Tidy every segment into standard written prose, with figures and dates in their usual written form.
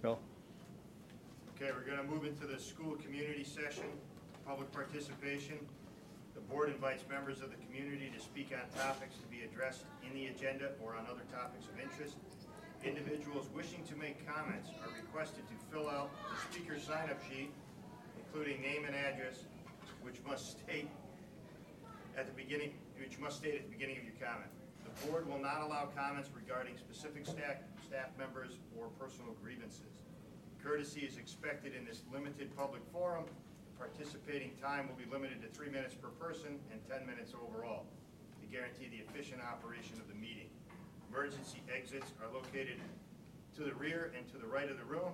Bill? Okay, we're going to move into the school community session, public participation. The board invites members of the community to speak on topics to be addressed in the agenda or on other topics of interest. Individuals wishing to make comments are requested to fill out the speaker sign-up sheet, including name and address, which must state at the beginning of your comment. The board will not allow comments regarding specific staff members or personal grievances. Courtesy is expected in this limited public forum. Participating time will be limited to 3 minutes per person and 10 minutes overall to guarantee the efficient operation of the meeting. Emergency exits are located to the rear and to the right of the room.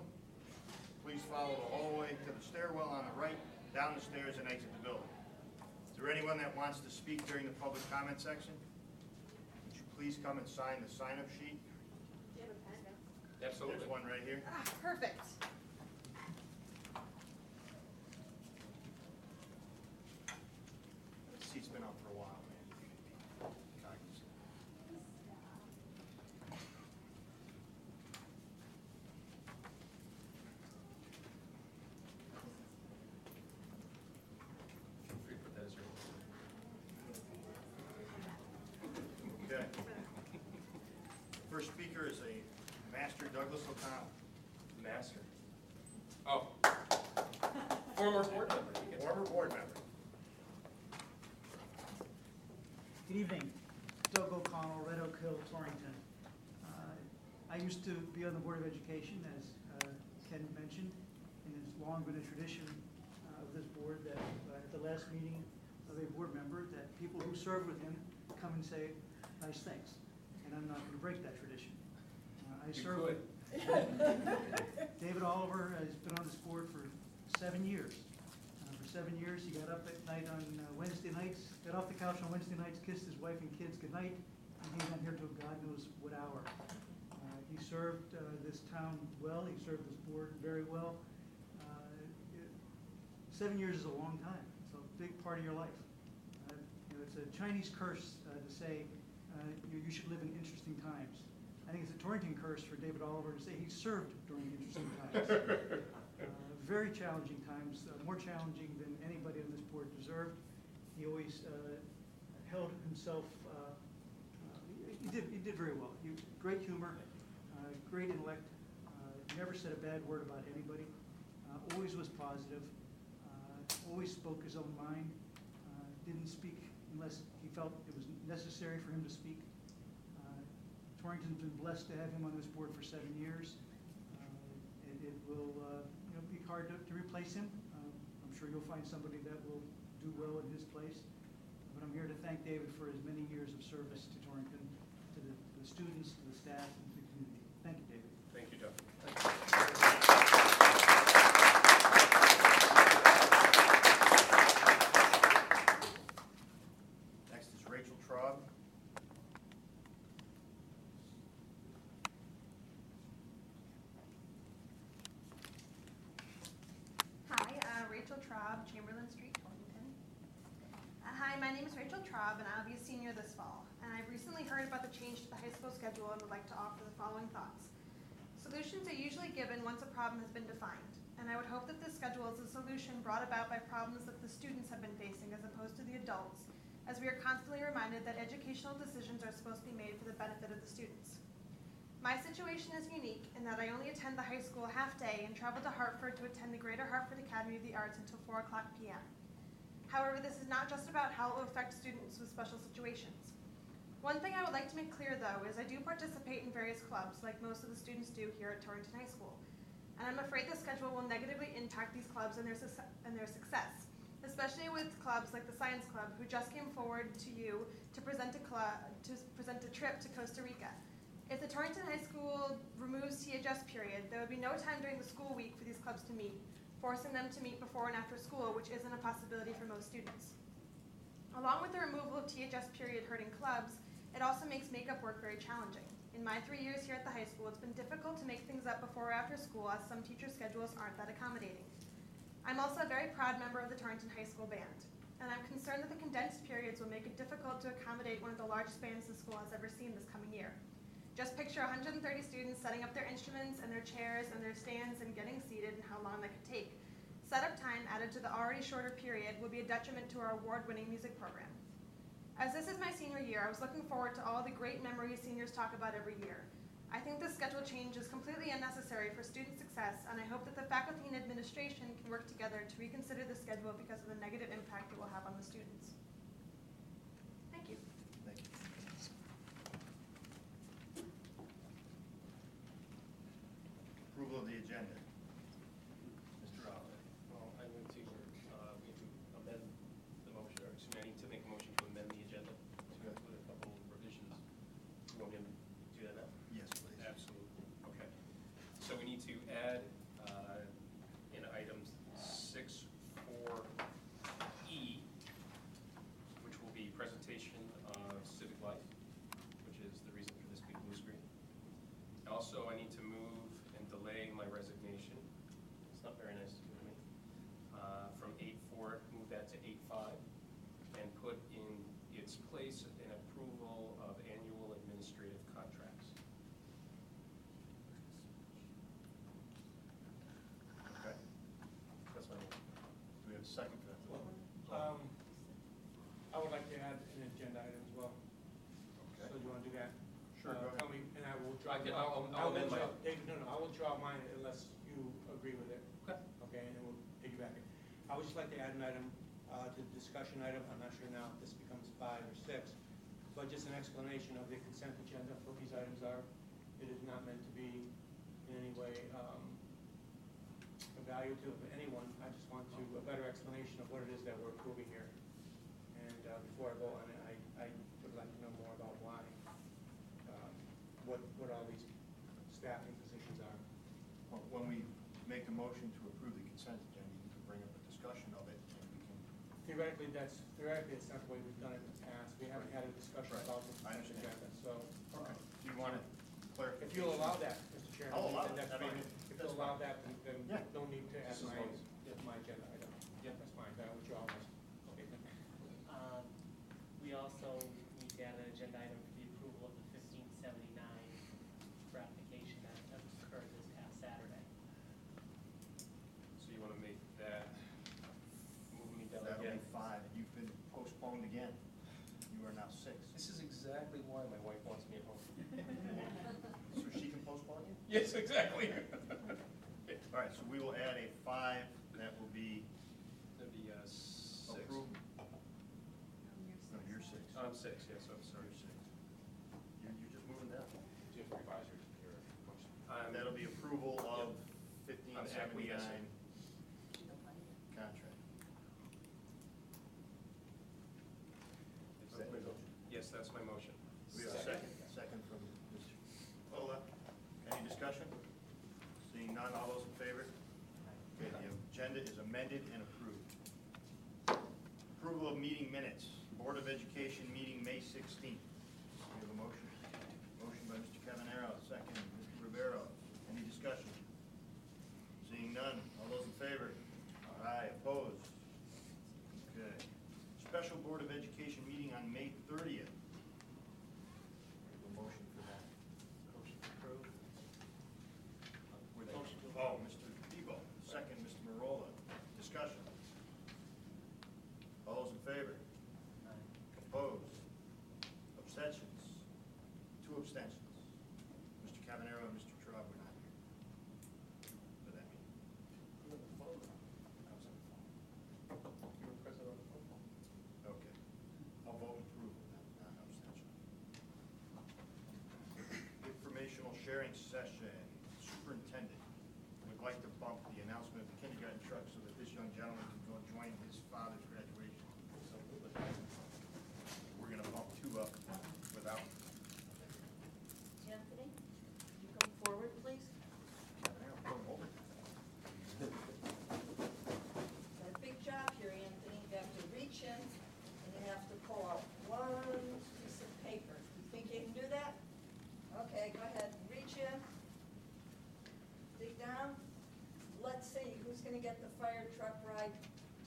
Please follow the hallway to the stairwell on the right, down the stairs, and exit the building. Is there anyone that wants to speak during the public comment section? Would you please come and sign the sign-up sheet? Do you have a pen? Absolutely. There's one right here. Ah, perfect. The seat's been up for a while, man. Cognizant. Put that as your Okay. First speaker is a Master Douglas O'Connell. master. Oh. Former board member. You get to- Former board member. Good evening. Doug O'Connell, Red Oak Hill, Torrington. I used to be on the Board of Education, as Ken mentioned, and it's long been a tradition of this board that at the last meeting of a board member, that people who served with him come and say nice things, and I'm not going to break that tradition. I You served could. David Oliver has been on this board for 7 years. For 7 years, he got up at night on Wednesday nights, got off the couch on Wednesday nights, kissed his wife and kids goodnight, and he's not here till God knows what hour. He served this town well. He served this board very well. 7 years is a long time. It's a big part of your life. It's a Chinese curse to say you should live in interesting times. I think it's a Torrington curse for David Oliver to say he served during interesting times. Very challenging times, more challenging than anybody on this board deserved. He always held himself, he did very well. Great humor, great intellect, never said a bad word about anybody, always was positive, always spoke his own mind, didn't speak unless he felt it was necessary for him to speak. Torrington's been blessed to have him on this board for 7 years. It will be hard to replace him. I'm sure you'll find somebody that will do well in his place. But I'm here to thank David for his many years of service to Torrington, to the students, to the staff, and to the community. Thank you, David. Thank you, Doug. Next is Rachel Traub. Hi, Rachel Traub, Chamberlain Street, Torrington. Hi, my name is Rachel Traub, and I'll be a senior this fall. And I've recently heard about the change to the high school schedule and would like to offer the following thoughts. Solutions are usually given once a problem has been defined, and I would hope that this schedule is a solution brought about by problems that the students have been facing as opposed to the adults, as we are constantly reminded that educational decisions are supposed to be made for the benefit of the students. My situation is unique in that I only attend the high school half day and travel to Hartford to attend the Greater Hartford Academy of the Arts until 4 o'clock p.m. However, this is not just about how it will affect students with special situations. One thing I would like to make clear, though, is I do participate in various clubs, like most of the students do here at Torrington High School. And I'm afraid the schedule will negatively impact these clubs and their success, especially with clubs like the Science Club, who just came forward to you to present a trip to Costa Rica. If the Torrington High School removes THS period, there would be no time during the school week for these clubs to meet, forcing them to meet before and after school, which isn't a possibility for most students. Along with the removal of THS period hurting clubs, it also makes makeup work very challenging. In my 3 years here at the high school, it's been difficult to make things up before or after school, as some teacher schedules aren't that accommodating. I'm also a very proud member of the Torrington High School Band, and I'm concerned that the condensed periods will make it difficult to accommodate one of the largest bands the school has ever seen this coming year. Just picture 130 students setting up their instruments and their chairs and their stands and getting seated and how long that could take. Setup time added to the already shorter period would be a detriment to our award-winning music program. As this is my senior year, I was looking forward to all the great memories seniors talk about every year. I think this schedule change is completely unnecessary for student success, and I hope that the faculty and administration can work together to reconsider the schedule because of the negative impact it will have on the students. Thank you. Thank you. Approval of the agenda. Mr. Oliver. Well, I'm going to, we have to amend the motion, or excuse me, I need to make a motion to amend the agenda to include a couple revisions. You want me to do that now? Yes, please. Absolutely. Okay. So we need to add in items 6.4E, which will be presentation of civic life, which is the reason for this big blue screen. Also, I need to move and delay my resignation. It's not very nice to do to me. From 8.4, move that to 8.5, and put in its place an approval of annual administrative contracts. Okay. That's my motion. Do we have a second for that? I would like to add an agenda item as well. Okay. So do you want to do that? Sure, go ahead. And I will draw. I'll amend my. I will draw mine unless you agree with it. Okay. Okay, and then we'll piggyback it. I would just like to add an item to the discussion item. I'm not sure now if this becomes 5 or 6, but just an explanation of the consent agenda for what these items are. It is not meant to be in any way evaluative of anyone. I just want a better explanation of what it is that we're approving here. And before I vote on it, I would like to know more about why, what all these staffing positions are. Well, when we make a motion to approve the consent agenda, you can bring up a discussion of it, and we can. Theoretically, it's not the way we've done it in the past. We haven't had a discussion Right. about the I consent understand. agenda, so. Do you want to clarify? If you'll allow that, Mr. Chairman, I'll allow then it. that's I mean, fine. If that's you'll allow fine. that, then Yeah. no need to add Just as long as- my agenda item. Yeah. That's fine, that would draw this. Okay, thank you. We also need to add an agenda item for the approval of the 1579 ratification that occurred this past Saturday. So you want to make that, move me down That'll again? be 5, and you've been postponed again. You are now 6. This is exactly why my wife wants me at home. So she can postpone you? Yes, exactly. All right, so we will add a 5, that will be That'd be 6. approved. No, you're 6. I'm 6, yes, I'm sorry. You're 6. You're just moving down. Just revise your motion. That'll be approval of I'm 1579 acquiescing. contract. Is that your motion? Yes, that's my motion. We have a second. Second from Mr. Ola. Any discussion? Seeing none, all those in favor? Okay, the agenda is amended and approved. Approval of meeting minutes. Board of Education meeting May 16th. We have a motion. Motion by Mr. Cavanero, second Mr. Rivero. Any discussion? Seeing none, all those in favor? Aye, opposed? Okay. Special Board of Education meeting on May 30th. We have a motion for that. Motion approved. Motion to Oh, Mr. Tebow, second, Mr. Marola. Discussion. All those in favor? Opposed? Abstentions? 2 abstentions. Mr. Cavanero and Mr. Traub were not here for that meeting. I was on the phone. You were present on the phone call. Okay. I'll vote approval, not abstention. Informational sharing session. Superintendent would like to bump the announcement of the kindergarten truck so that this young gentleman can go join his father's graduation. We're going to bump 2 up without. Anthony, you come forward, please. Got a big job here, Anthony. You have to reach in and you have to pull out one piece of paper. You think you can do that? Okay, go ahead. Reach in. Dig down. Let's see who's going to get the fire truck ride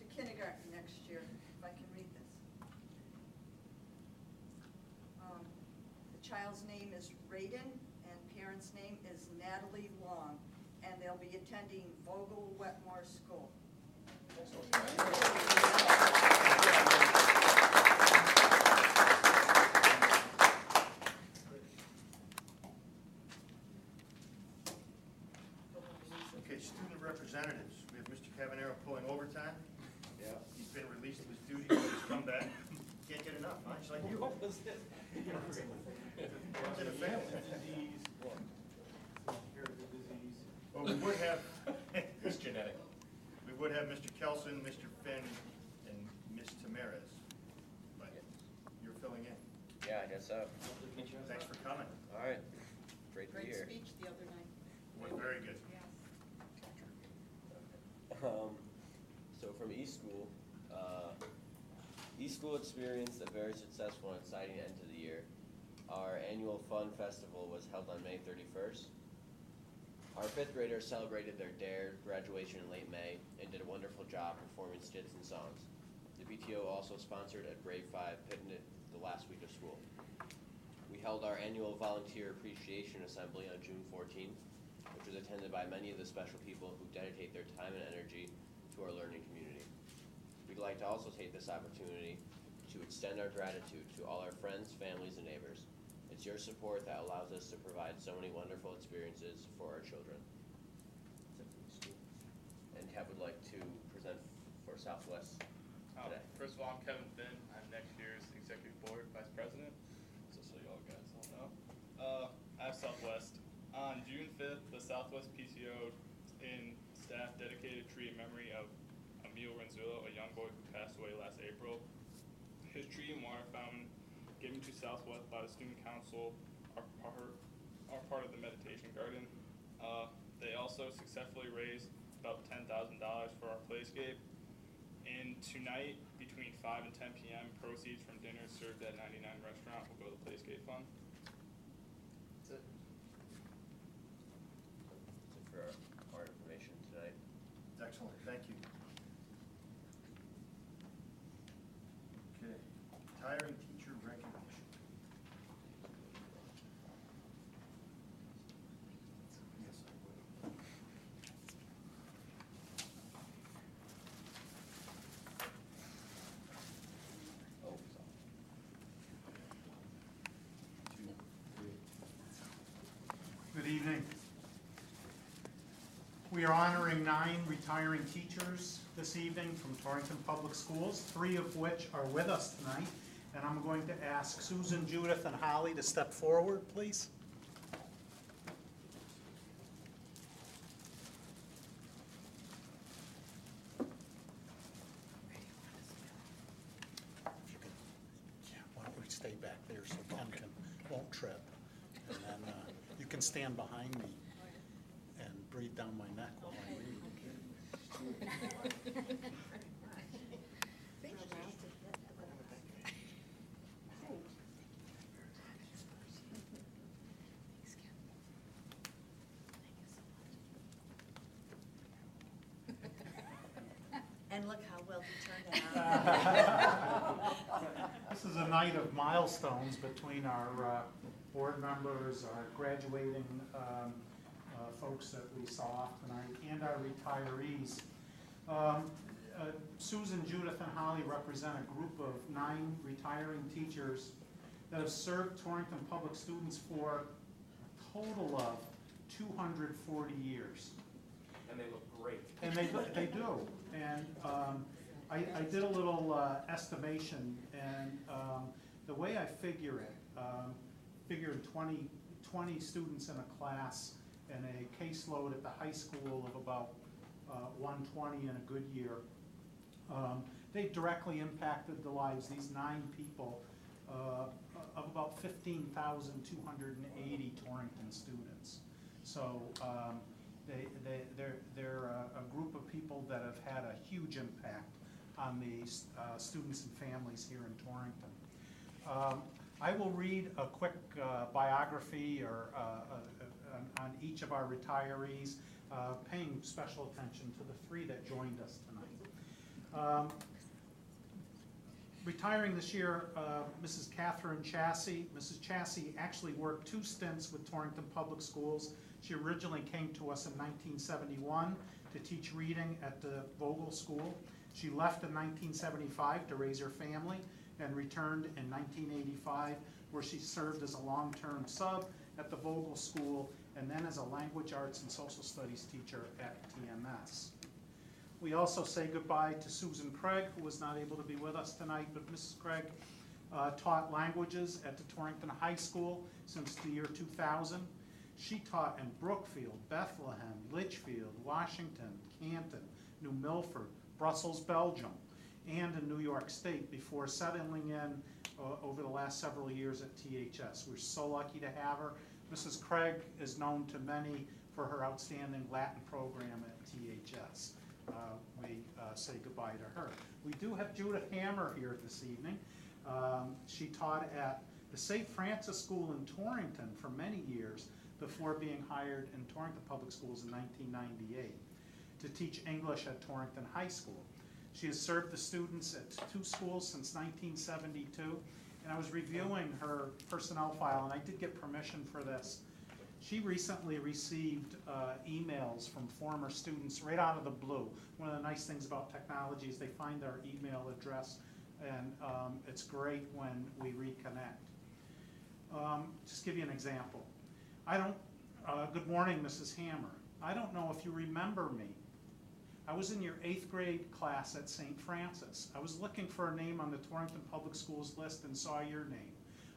to kindergarten next year, if I can read this. The child's name is Raiden Natalie Long, and they'll be attending Vogel Wetmore School. Okay, student representatives. We have Mr. Cavanero pulling overtime. Yeah. He's been released of his duty, but he's come back. Can't get enough, huh? He's like you. What was this? Runs in a family. Disease. Inherited disease. Well, we would have, It's genetic. we would have Mr. Kelson, Mr. Finn, and Ms. Tamarez. But you're filling in. Yeah, I guess so. Thanks for coming. All right. Great to be Great here. speech the other night. Was very good. So from East School, East School experienced a very successful and exciting end to the year. Our annual Fun Festival was held on May 31st. Our fifth graders celebrated their DARE graduation in late May and did a wonderful job performing skits and songs. The PTO also sponsored a Brave 5 picnic the last week of school. We held our annual Volunteer Appreciation Assembly on June 14th, which was attended by many of the special people who dedicate their time and energy to our learning community. We'd like to also take this opportunity to extend our gratitude to all our friends, families, and neighbors. It's your support that allows us to provide so many wonderful experiences for our children. And Kev would like to present for Southwest today. First of all, I'm Kevin Finn. I'm next year's Executive Board Vice President, so y'all guys all know. I have Southwest. On June 5th, the Southwest PTO and staff dedicated a tree in memory of Emil Renzullo, a young boy who passed away last April. His tree and water fountain, given to Southwest by the Student Council, are part of the meditation garden. They also successfully raised about $10,000 for our playscape. And tonight, between 5 and 10 p.m., proceeds from dinner served at 99 Restaurant will go to the Playscape Fund. That's it. That's it for our information tonight. Excellent, thank you. Okay, retiring teacher recognition. Yes, I will. Oh, Good evening. We are honoring 9 retiring teachers this evening from Torrington Public Schools, 3 of which are with us tonight. And I'm going to ask Susan, Judith, and Holly to step forward, please. Yeah, why don't we stay back there so Ken won't trip. And then you can stand behind me and breathe down my neck while I read. And look how well he turned out. This is a night of milestones between our board members, our graduating folks that we saw off tonight, and our retirees. Susan, Judith, and Holly represent a group of 9 retiring teachers that have served Torrington Public students for a total of 240 years. And they look great. And they do. And I did a little estimation, and the way I figure it, figured 20 students in a class and a caseload at the high school of about 120 in a good year. They directly impacted the lives, these 9 people, of about 15,280 Torrington students. So they're a group of people that have had a huge impact on the students and families here in Torrington. I will read a quick biography or on each of our retirees, paying special attention to the 3 that joined us tonight. Retiring this year, Mrs. Catherine Chassie. Mrs. Chassie actually worked 2 stints with Torrington Public Schools. She originally came to us in 1971 to teach reading at the Vogel School. She left in 1975 to raise her family and returned in 1985, where she served as a long-term sub at the Vogel School and then as a language arts and social studies teacher at TMS. We also say goodbye to Susan Craig, who was not able to be with us tonight, but Mrs. Craig taught languages at the Torrington High School since the year 2000. She taught in Brookfield, Bethlehem, Litchfield, Washington, Canton, New Milford, Brussels, Belgium, and in New York State before settling in over the last several years at THS. We're so lucky to have her. Mrs. Craig is known to many for her outstanding Latin program at THS. We say goodbye to her. We do have Judith Hammer here this evening. She taught at the St. Francis School in Torrington for many years before being hired in Torrington Public Schools in 1998 to teach English at Torrington High School. She has served the students at 2 schools since 1972, and I was reviewing her personnel file, and I did get permission for this. She recently received emails from former students right out of the blue. One of the nice things about technology is they find our email address, and it's great when we reconnect. Just give you an example. Good morning, Mrs. Hammer. I don't know if you remember me. I was in your 8th grade class at St. Francis. I was looking for a name on the Torrington Public Schools list and saw your name.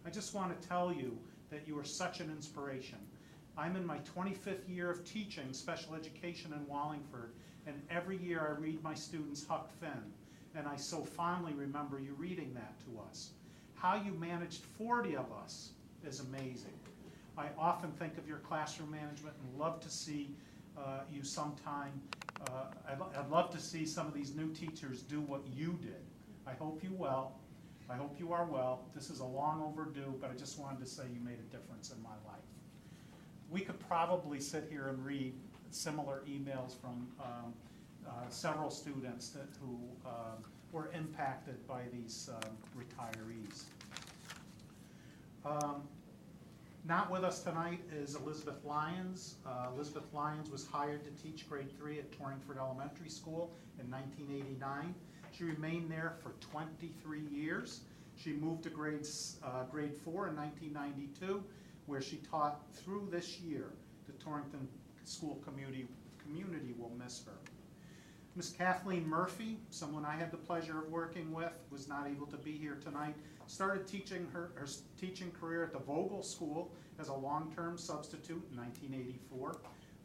I just want to tell you that you are such an inspiration. I'm in my 25th year of teaching special education in Wallingford, and every year I read my students Huck Finn, and I so fondly remember you reading that to us. How you managed 40 of us is amazing. I often think of your classroom management and love to see you sometime. I'd love to see some of these new teachers do what you did. I hope you well. I hope you are well. This is a long overdue, but I just wanted to say you made a difference in my life. We could probably sit here and read similar emails from several students who were impacted by these retirees. Not with us tonight is Elizabeth Lyons. Elizabeth Lyons was hired to teach grade 3 at Torringford Elementary School in 1989. She remained there for 23 years. She moved to grade 4 in 1992, where she taught through this year. The Torrington School community will miss her. Miss Kathleen Murphy, someone I had the pleasure of working with, was not able to be here tonight. Started teaching her teaching career at the Vogel School as a long-term substitute in 1984.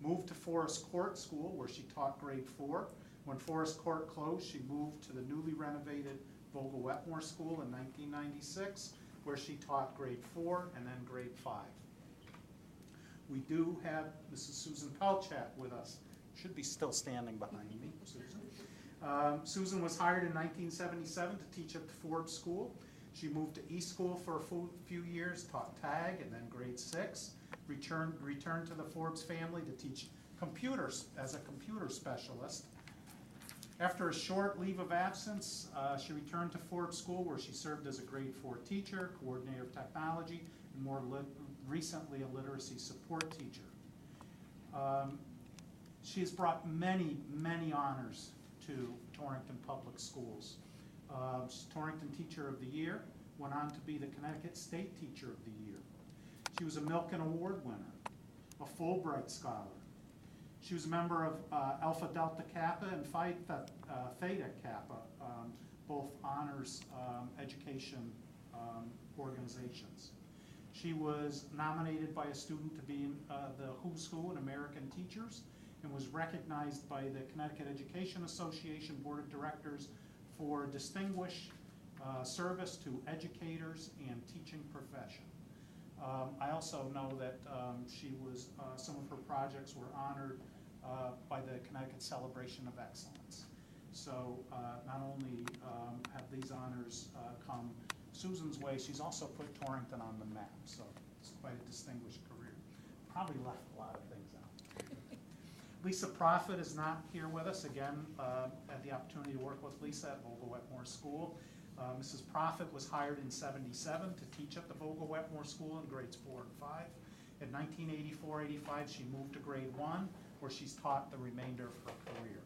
Moved to Forest Court School, where she taught grade 4. When Forest Court closed, she moved to the newly renovated Vogel Wetmore School in 1996, where she taught grade 4 and then grade 5. We do have Mrs. Susan Pelchat with us. Should be still standing behind me, Susan. Susan was hired in 1977 to teach at the Forbes School. She moved to East School for a few years, taught tag and then grade 6, returned to the Forbes family to teach computers as a computer specialist. After a short leave of absence, she returned to Forbes School, where she served as a grade 4 teacher, coordinator of technology, and more recently a literacy support teacher. She has brought many, many honors to Torrington Public Schools. She's Torrington Teacher of the Year, went on to be the Connecticut State Teacher of the Year. She was a Milken Award winner, a Fulbright Scholar. She was a member of Alpha Delta Kappa and Phi Theta Kappa, both honors education organizations. She was nominated by a student to be in the Who's Who in American Teachers, and was recognized by the Connecticut Education Association Board of Directors for distinguished service to educators and teaching profession. I also know that some of her projects were honored by the Connecticut Celebration of Excellence. So not only have these honors come Susan's way, she's also put Torrington on the map, so it's quite a distinguished career. Probably left a lot of things out. Lisa Profit is not here with us. Again, had the opportunity to work with Lisa at Vogel Wetmore School. Mrs. Profit was hired in '77 to teach at the Vogel Wetmore School in grades 4 and 5. In 1984-85, she moved to grade 1, where she's taught the remainder of her career.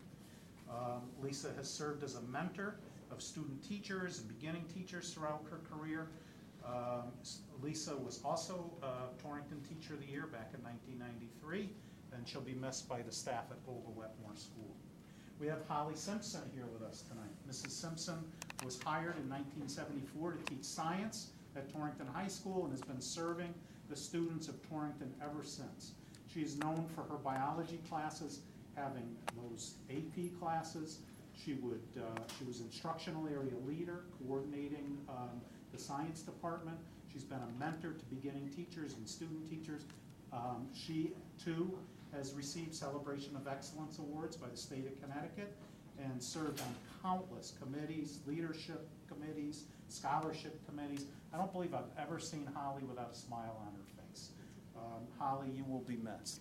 Lisa has served as a mentor of student teachers and beginning teachers throughout her career. Lisa was also Torrington Teacher of the Year back in 1993, and she'll be missed by the staff at Olga Wetmore School. We have Holly Simpson here with us tonight. Mrs. Simpson was hired in 1974 to teach science at Torrington High School and has been serving the students of Torrington ever since. She is known for her biology classes, having those AP classes. She was instructional area leader, coordinating the science department. She's been a mentor to beginning teachers and student teachers. She, too, has received Celebration of Excellence Awards by the state of Connecticut and served on countless committees, leadership committees, scholarship committees. I don't believe I've ever seen Holly without a smile on her face. Holly, you will be missed.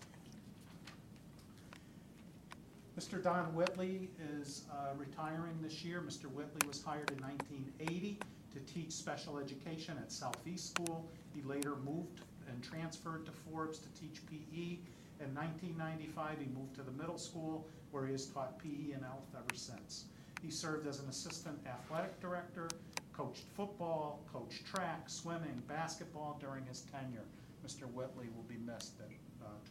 Mr. Don Whitley is retiring this year. Mr. Whitley was hired in 1980 to teach special education at Southeast School. He later moved and transferred to Forbes to teach PE. In 1995, he moved to the middle school, where he has taught PE and health ever since. He served as an assistant athletic director, coached football, coached track, swimming, basketball during his tenure. Mr. Whitley will be missed at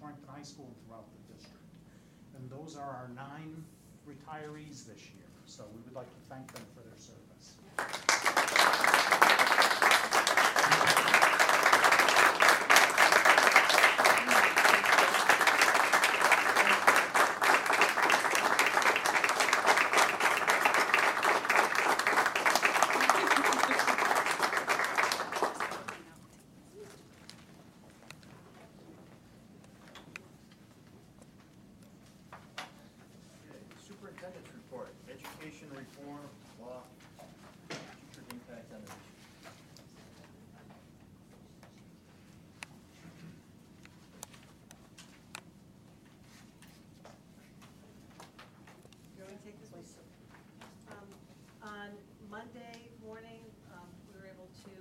Torrington High School and throughout the district. And those are our 9 retirees this year. So we would like to thank them for their service. Superintendent's report, education reform, law, teacher impact on the You want to take this one? On Monday morning, we were able to,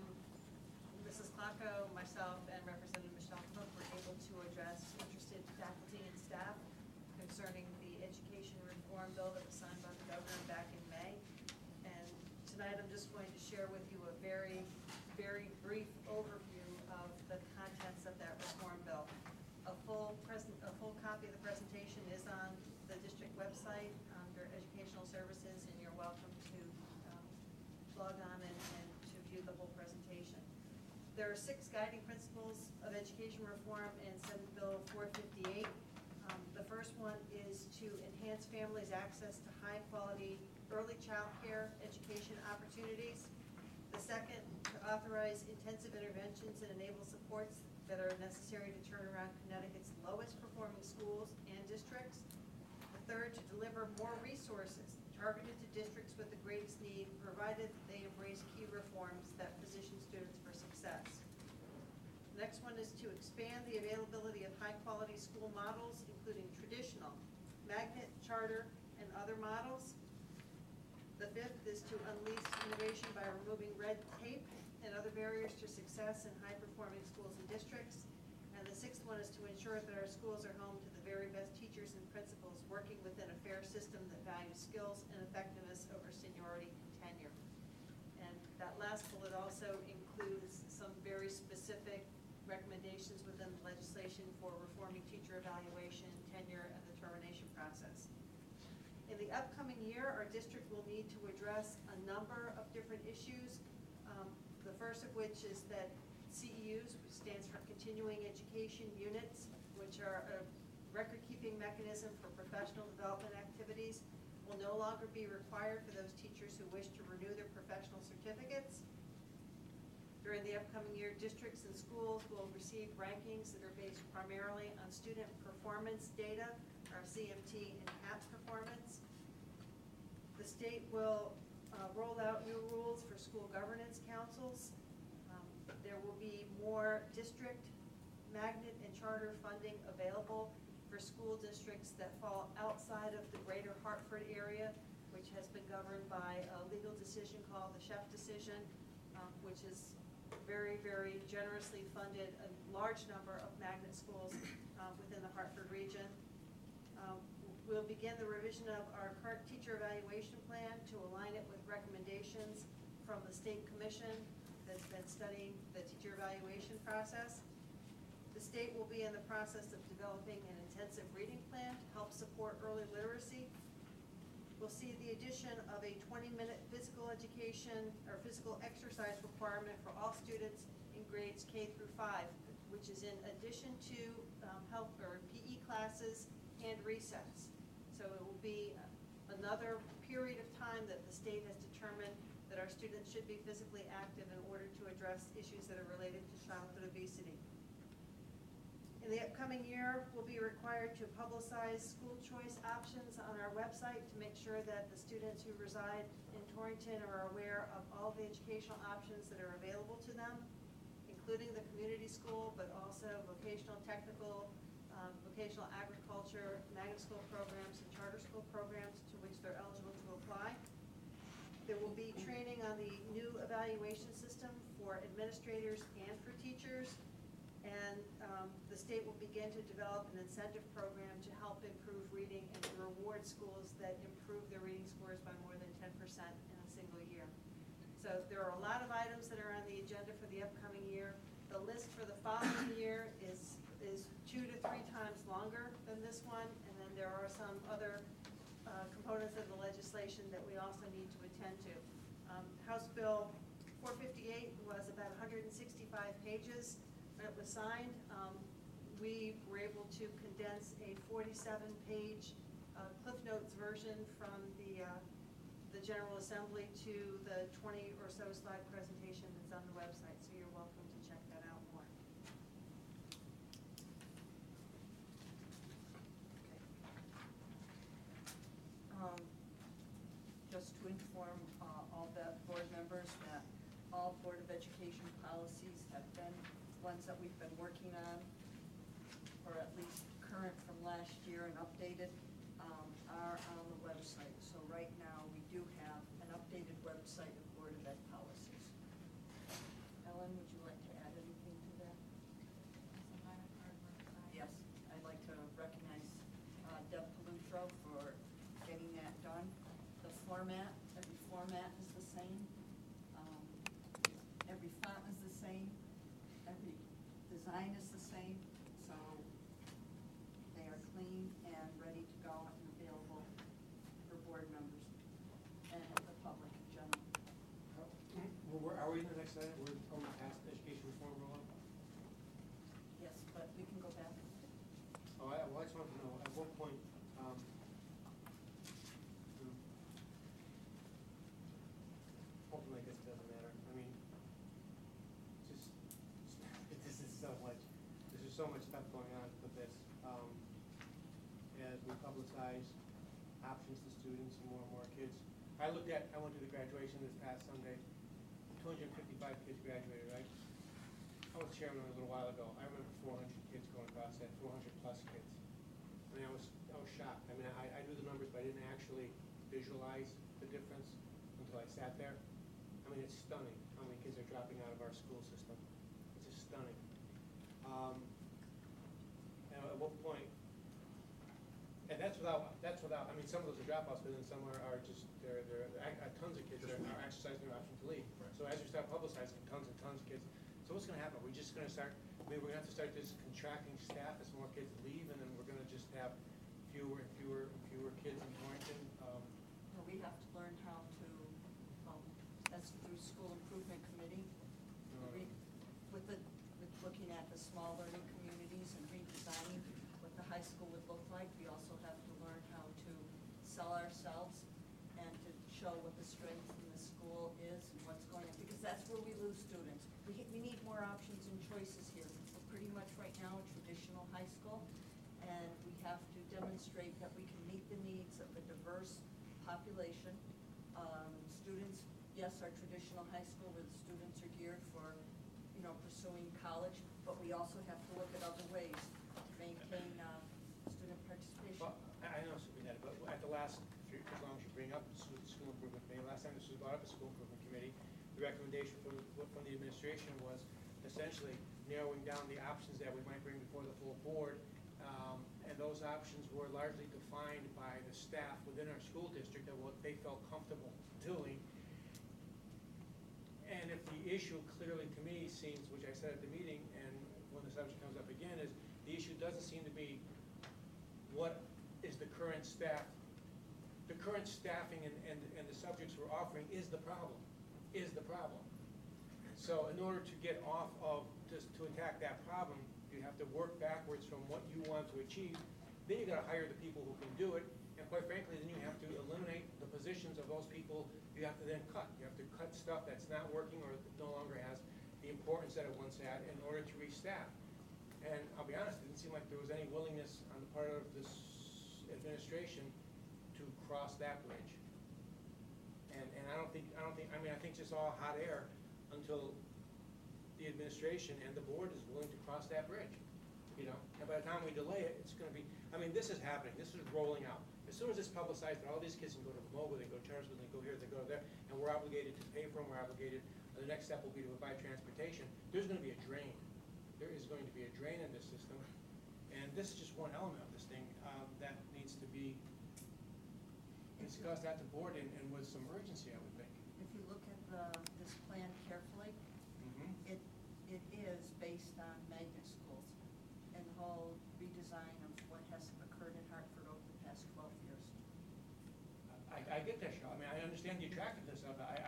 Mrs. Klocko, myself, and Representative Michelle Cook were able to address interested faculty and staff concerning the education reform bill that was signed by the governor back in May. And tonight I'm just going to share with you a very, very brief overview of the contents of that reform bill. A full copy of the presentation is on the district website under educational services, and you're welcome to log on and to view the whole presentation. There are 6 guiding principles of education reform in Senate Bill 458. The first one is to enhance families' access to high-quality early child care education opportunities. The second, to authorize intensive interventions and enable supports that are necessary to turn around Connecticut's lowest performing schools and districts. The third, to deliver more resources targeted to districts with the greatest need, provided they embrace key reforms that position students for success. The next one is to expand the availability of high-quality school models, including traditional, magnet, charter, and other models. The fifth is to unleash innovation by removing red tape and other barriers to success in high-performing schools and districts. And the sixth one is to ensure that our schools are home to the very best teachers and principals working within a fair system that values skills and effectiveness over seniority and tenure. And that last bullet also includes some very specific recommendations within the legislation for reforming teacher evaluation, tenure, and the termination process. In the upcoming year, our district will need to address a number of different issues. The first of which is that CEUs, which stands for Continuing Education Units, which are a record-keeping mechanism for professional development activities, will no longer be required for those teachers who wish to renew their professional certificates. During the upcoming year, districts and schools will receive rankings that are based primarily on student performance data, our CMT and CAP performance. The state will roll out new rules for school governance councils. There will be more district, magnet, and charter funding available for school districts that fall outside of the greater Hartford area, which has been governed by a legal decision called the Sheff decision, which is very, very generously funded a large number of magnet schools within the Hartford region. We'll begin the revision of our current teacher evaluation plan to align it with recommendations from the state commission that's been studying the teacher evaluation process. The state will be in the process of developing an intensive reading plan to help support early literacy. We'll see the addition of a 20-minute physical education or physical exercise requirement for all students in grades K through 5, which is in addition to health or PE classes and recess. So it will be another period of time that the state has determined that our students should be physically active in order to address issues that are related to childhood obesity. In the upcoming year, we'll be required to publicize school choice options on our website to make sure that the students who reside in Torrington are aware of all the educational options that are available to them, including the community school, but also vocational, technical, vocational agriculture, magnet school programs, and charter school programs to which they're eligible to apply. There will be training on the new evaluation system for administrators and for teachers. And the state will begin to develop an incentive program to help improve reading and to reward schools that improve their reading scores by more than 10% in a single year. So there are a lot of items that are on the agenda for the upcoming year. The list for the following year is 2 to 3 times longer than this one, and then there are some other components of the legislation that we also need to attend to. House Bill 458 was about 165 pages when it was signed. We were able to condense a 47-page Cliff Notes version from the General Assembly to the 20 or so slide presentation that's on the website, so you're welcome to check that out more. Just to inform all the board members that all Board of Education policies have been ones that we've been working on, or at least current from last year and updated, are on the website. So right now, we do have an updated website of Board of Ed policies. Ellen, would you like to add anything to that? Yes, I'd like to recognize Deb Palutro for getting that done. The format, every format is the same. Every font is the same. Every design is the same. So they are clean and ready to go and available for board members and the public in general. Are we in the next item? We're past education reform rollout? Yes, but we can go back. Oh, I just wanted to know, at what point, hopefully I guess it doesn't matter. I mean, this is so much, there's just so much stuff going on with this. As we publicize options to students and more kids. I went to the graduation this past Sunday, 255 kids graduated, right? I was chairman a little while ago. I remember 400 kids going across that, 400 plus kids. I mean, I was shocked. I mean, I knew the numbers, but I didn't actually visualize the difference until I sat there. I mean, it's stunning how many kids are dropping out of our school system. It's just stunning. And at what point, and that's without, I mean, some of those are dropouts, but then some are just, tons of kids are exercising their option to leave. Right. So as we start publicizing tons and tons of kids, so what's gonna happen? We're just gonna start, we're gonna have to start just contracting staff as more kids leave, and then we're gonna just have fewer and fewer kids in Torrington. Well, we have to learn how to, that's through School Improvement Committee. With looking at the small learning communities and redesigning what the high school would look like, we also have to learn how to sell ourselves and to show what the strength in the school is and what's going on, because that's where we lose students. We need more options and choices here. We're pretty much right now a traditional high school, and we have to demonstrate that we can meet the needs of a diverse population. Students, yes, our traditional high school where the students are geared for, pursuing college, but we also have to look at other ways to maintain student participation. Well, I know, Superintendent, but at the last, as long as you bring up the school improvement committee, last time this was brought up, the school improvement committee, the the recommendation from the administration was essentially narrowing down the options that we might bring before the full board. And those options were largely defined by the staff within our school district of what they felt comfortable doing. And if the issue clearly to me seems, which I said at the meeting, and when the subject comes up again, is the issue doesn't seem to be what is the current staff. The current staffing and the subjects we're offering is the problem, So in order to get off of, just to attack that problem, you have to work backwards from what you want to achieve. Then you gotta hire the people who can do it, and quite frankly, then you have to eliminate the positions of those people you have to then cut. You have to cut stuff that's not working or no longer has the importance that it once had in order to restaff. And I'll be honest, it didn't seem like there was any willingness on the part of this administration to cross that bridge. And I think just all hot air until the administration and the board is willing to cross that bridge, you know? And by the time we delay it, it's gonna be, this is happening, this is rolling out. As soon as it's publicized that all these kids can go to Moga, they go to Charleston, they go here, they go there, and we're obligated to pay for them, we're obligated, the next step will be to provide transportation, there's gonna be a drain. There is going to be a drain in this system, and this is just one element of this thing that needs to be discussed at the board and with some urgency, I would think. If you look at this plan carefully, it is based on magnet schools and the whole redesign of what has occurred in Hartford over the past 12 years. I get that, Cheryl. I understand the attractiveness of it.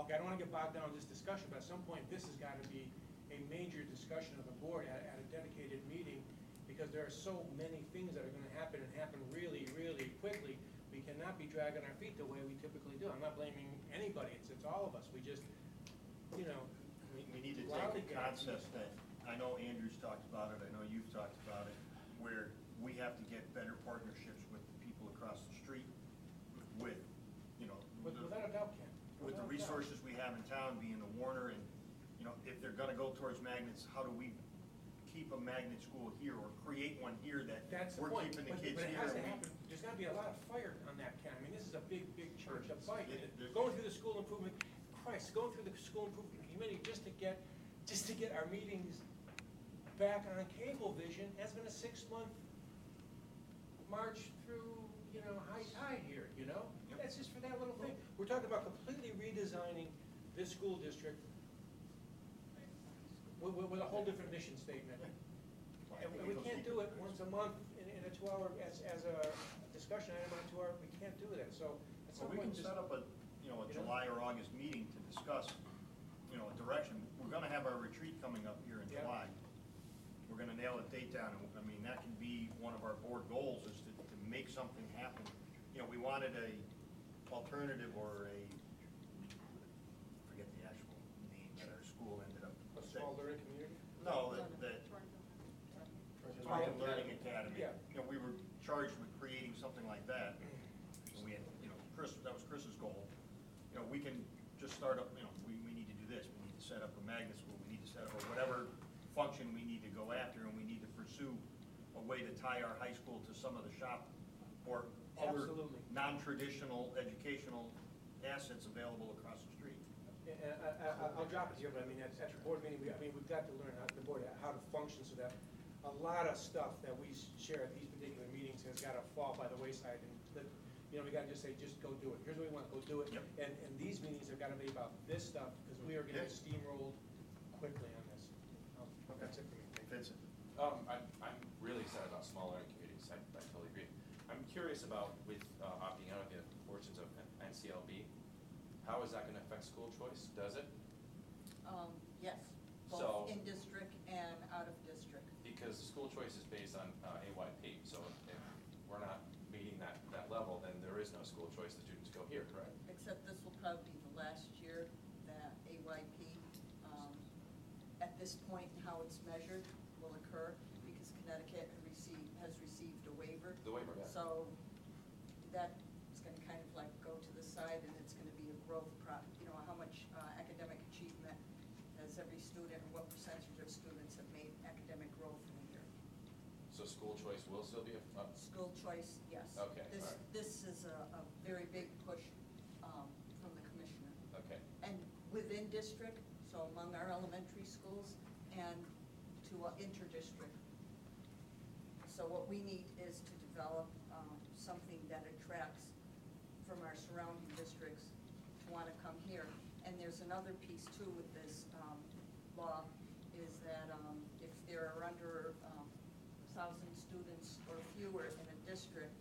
Okay, I don't want to get bogged down in this discussion, but at some point, this has got to be a major discussion of the board at a dedicated meeting, because there are so many things that are going to happen and happen really, really quickly. We cannot be dragging our feet the way we typically do. I'm not blaming anybody. It's all of us. We just, you know. We need to take a concept that, I know Andrew's talked about it, I know you've talked about it, where we have to get better partnerships with the people across the street, with, you know. Without a doubt, Ken. With the resources we have in town, being the Warner, and, you know, if they're gonna go towards magnets, how do we keep a magnet school here, or create one here That's the we're point. keeping the kids But it here? has to happen. There's got to be a lot of fire on that, Ken. This is a big church of fight. There's- Going through the school improvement, Christ, going through the school improvement committee just to get our meetings back on Cablevision has been a 6-month march through, high tide here, Yep. That's just for that little thing. We're talking about completely redesigning this school district with a whole different mission statement. And we can't do it once a month in a 2-hour, as a discussion item on 2 hour, we can't do that, so at So some we point. can set up a July or August meeting to discuss, a direction. We're gonna have our retreat coming up here in Yeah. July. We're gonna nail a date down, and that can be one of our board goals, is to make something happen. We wanted a alternative, or forget the actual name that our school ended up. A small learning community? No, that Torrington Learning Academy. Yeah. We were charged with creating something like that. And we had, that was Chris's goal. We can just start up, we need to do this, we need to set up a magnet school, we need to set up, or whatever function we need to go after, and we need to pursue a way to tie our high school to some of the shop or other Absolutely. non-traditional educational assets available across the street. I'll drop it here, but at your board meeting, we've got to learn the board how to function so that a lot of stuff that we share at these particular meetings has got to fall by the wayside, and that, we got to just say, just go do it. Here's what we want, go do it. Yep. And these meetings have got to be about this stuff, because we are going to Yes. steamroll quickly on this. That's it for me. Vincent? I'm really excited about small learning communities. I totally agree. I'm curious about with opting out of the portions of NCLB. How is that going to affect school choice? Does it? Yes, So- both in district and out of district. Because school choice is based on AYP. So if we're not meeting that level, then there is no school choice. The students go here, correct? Except this will probably be the last year that AYP, at this point, how it's measured will occur, because Connecticut has received a waiver. The waiver, yeah. So that is going to kind of like go to the side, and it's going to be a growth how much academic achievement has every student, and what percentage of students have made academic growth in a year. So school choice will still be a School choice, yes. Okay, all right. This is a very big push from the commissioner. okay. district, so among our elementary schools, and to interdistrict. So what we need is to develop something that attracts from our surrounding districts to want to come here. And there's another piece too with this law, is that if there are under 1,000 students or fewer in a district,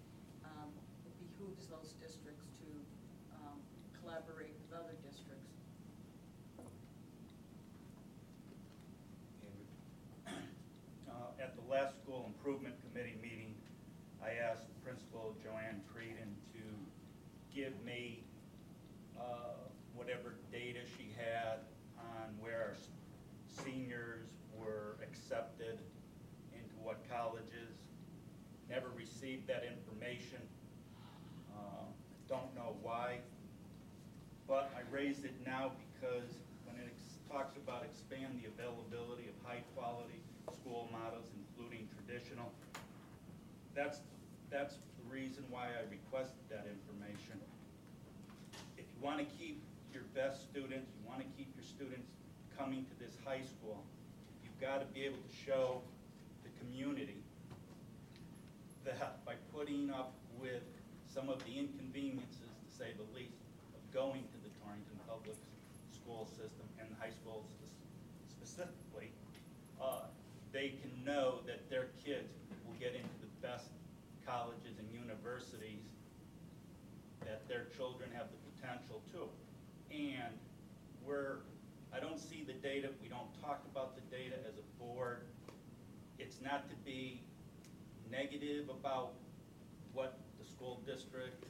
it behooves those districts to collaborate with other districts. At the last school improvement committee meeting, I asked Principal Joanne Creedon to give me whatever data she had on where our seniors were accepted into what colleges. Never received that information. Don't know why, but I raised it now because when it talks about expand the availability of high-quality school models, including traditional, that's the reason why I requested that information. If you want to keep your best students, you want to keep your students coming to this high school, you've got to be able to show the community that by putting up with some of the inconveniences, to say the least, of going to the Torrington Public School System and the high schools specifically, they can know that their kids will get into the best colleges and universities that their children have the potential to. And I don't see the data, we don't talk about the data as a board. It's not to be negative about what the school district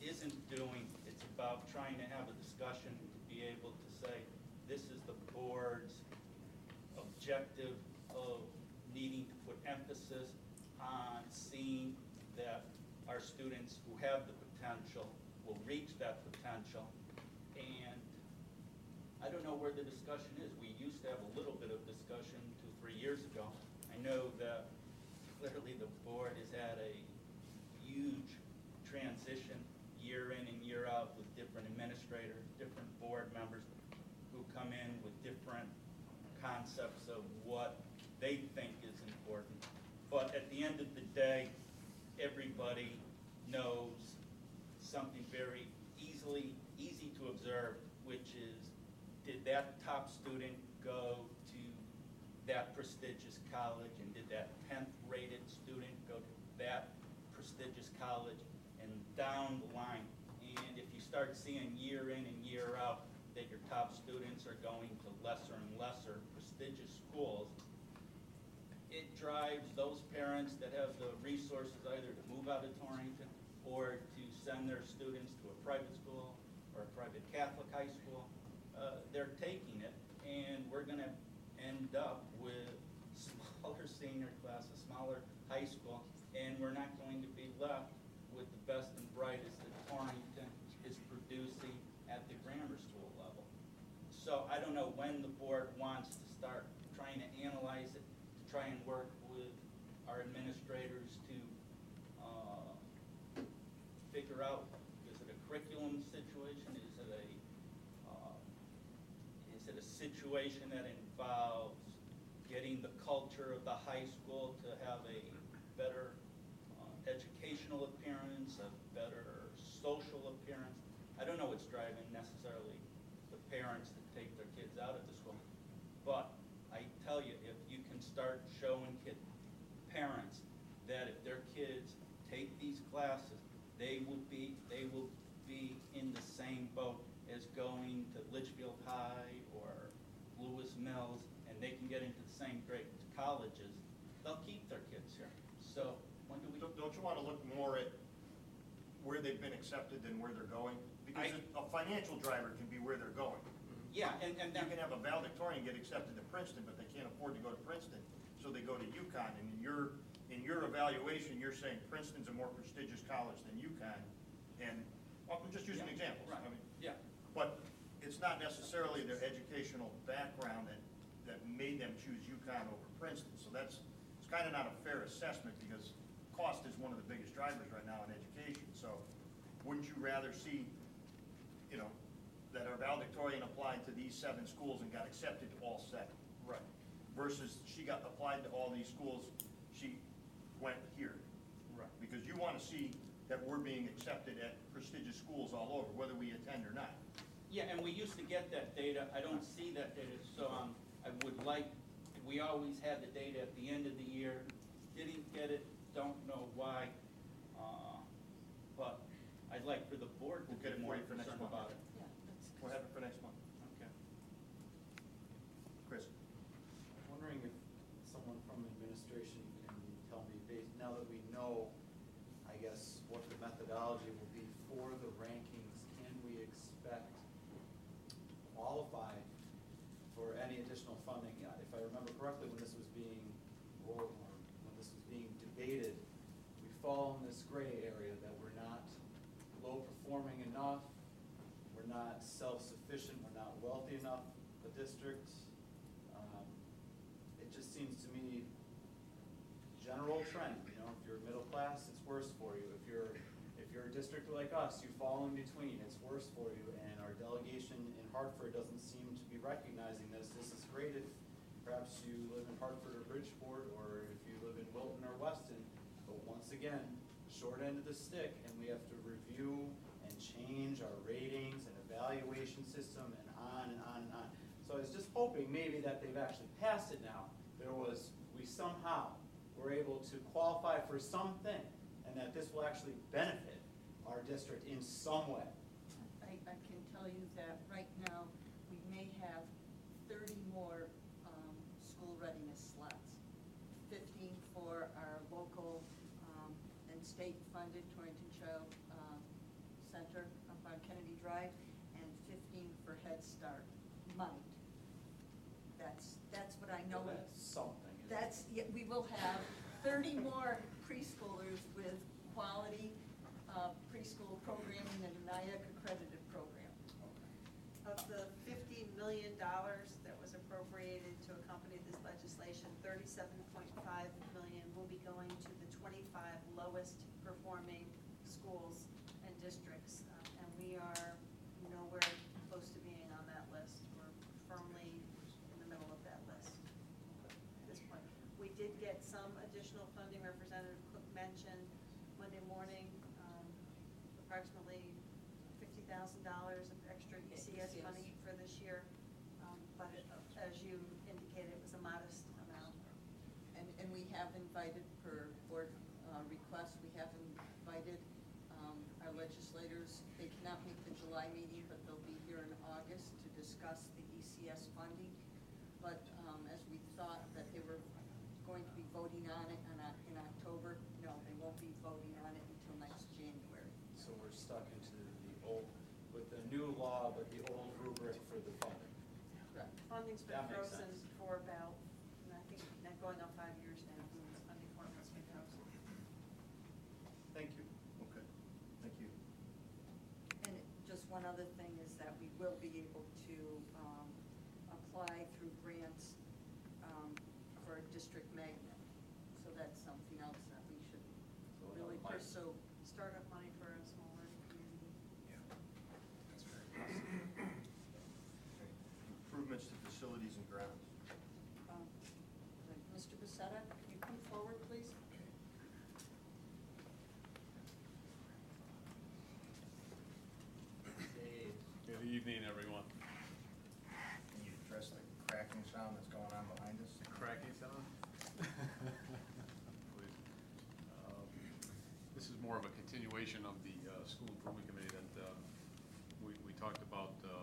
isn't doing. It's about trying to have a discussion to be able to say, this is the board's objective of needing to put emphasis on seeing that our students who have the potential will reach that potential. And I don't know where the discussion is. We used to have a little bit of discussion 2-3 years ago. I know that clearly the board has had a huge transition year in and year out with different administrators, different board members who come in with different concepts of what they think is important. But at the end of the day, everybody knows something very easy to observe, which is, did that top student go to that prestigious college, and did that 10th rated student go to that prestigious college, and down the line. And if you start seeing year in and year out that your top students are going to lesser and lesser prestigious schools, it drives those parents that have the resources either to move out of Torrington or to send their students to a private school or a private Catholic high school. They're taking it, and we're going to end up with smaller senior classes, smaller high school, and we're not going to be left with the best and brightest that Torrington is producing at the grammar school level. So I don't know when the board wants to start trying to analyze it, to try and work with our administrators to figure out, is it a curriculum situation? Is it a situation that involves getting the culture of the high school to have a better educational appearance, a better social appearance? I don't know what's driving necessarily the parents that take their kids out of the school. But I tell you, if you can start showing parents that if their kids take these classes, they will be in the same boat as going to Litchfield High or Lewis Mills, and they can get into the same great colleges, they'll keep their kids here. So when do we? Don't you want to look more at where they've been accepted than where they're going? Because a financial driver can be where they're going. Yeah, and You can have a valedictorian get accepted to Princeton, but they can't afford to go to Princeton, so they go to UConn. And in your evaluation, you're saying Princeton's a more prestigious college than UConn. And well, I'm just using examples. Right. I mean, yeah. but it's not necessarily their educational background that made them choose UConn over Princeton. So it's kind of not a fair assessment, because cost is one of the biggest drivers right now in education. So wouldn't you rather see, that are valedictorian applied to these 7 schools and got accepted to all 7. Right. Versus she got applied to all these schools, she went here. Right. Because you want to see that we're being accepted at prestigious schools all over, whether we attend or not. Yeah, and we used to get that data. I don't see that data, so I would like, we always had the data at the end of the year. Didn't get it, don't know why. But I'd like for the board to We'll get be it more for you for next concerned month. about it. Yeah, that's. We'll have it for next month. Okay. Chris? I'm wondering if someone from administration can tell me, now that we know, I guess, what the methodology will be for the rankings, can we expect qualify for any additional funding? If I remember correctly, when this was being rolled, or when this was being debated, we fall in this gray area that we're not low performing enough, we're not self-sufficient, we're not wealthy enough, the district. It just seems to me, general trend, if you're middle class, it's worse for you. If you're a district like us, you fall in between, it's worse for you. And our delegation in Hartford doesn't seem to be recognizing this. This is great if perhaps you live in Hartford or Bridgeport, or if you live in Wilton or Weston. But once again, short end of the stick, and we have to review and change our ratings and evaluation system and on and on and on. So I was just hoping maybe that they've actually passed it now. We somehow were able to qualify for something, and that this will actually benefit our district in some way. I can tell you that right now, we may have 30 more school readiness slots. 15 for our local and state-funded Torrington Child Center up on Kennedy Drive, and 15 for Head Start. Might. That's what I know. Well, that's something. We will have 30 more preschoolers with quality preschool programming and NIAC accredited program. Of the $50 million that was appropriated to accompany this legislation, $37.5 million will be going to the 25 lowest performing schools and districts. And we are nowhere close to being on that list. We're firmly in the middle of that list at this point. We did get some additional funding. Representative Cook mentioned Monday morning, approximately $50,000 of extra ECS money for this year. But as you indicated, it was a modest amount. And we have invited, per board request, we have invited our legislators. They cannot make the July meeting, but they'll be here in August to discuss the ECS funding. But as we thought that they were going to be voting on it in October, no, they won't be voting on it until next January. So we're stuck into the old, with the new law, but the old rubric for the funding. Correct. Funding's been That makes frozen sense. for about, I think, going on 5 years now. Funding formulas been frozen. Thank you. Okay, thank you. And just one other thing is that we will be able to apply through grants for a district magnet. So that's something else that we should really pursue. Startup money for a smaller community. That's very positive. Improvements to facilities and grounds. Mr. Becerra, can you come forward, please? Good evening, everyone. Can you address the cracking sound that's going on behind us? Cracking sound? Please. This is more of a continuation of the school improvement committee that we talked about the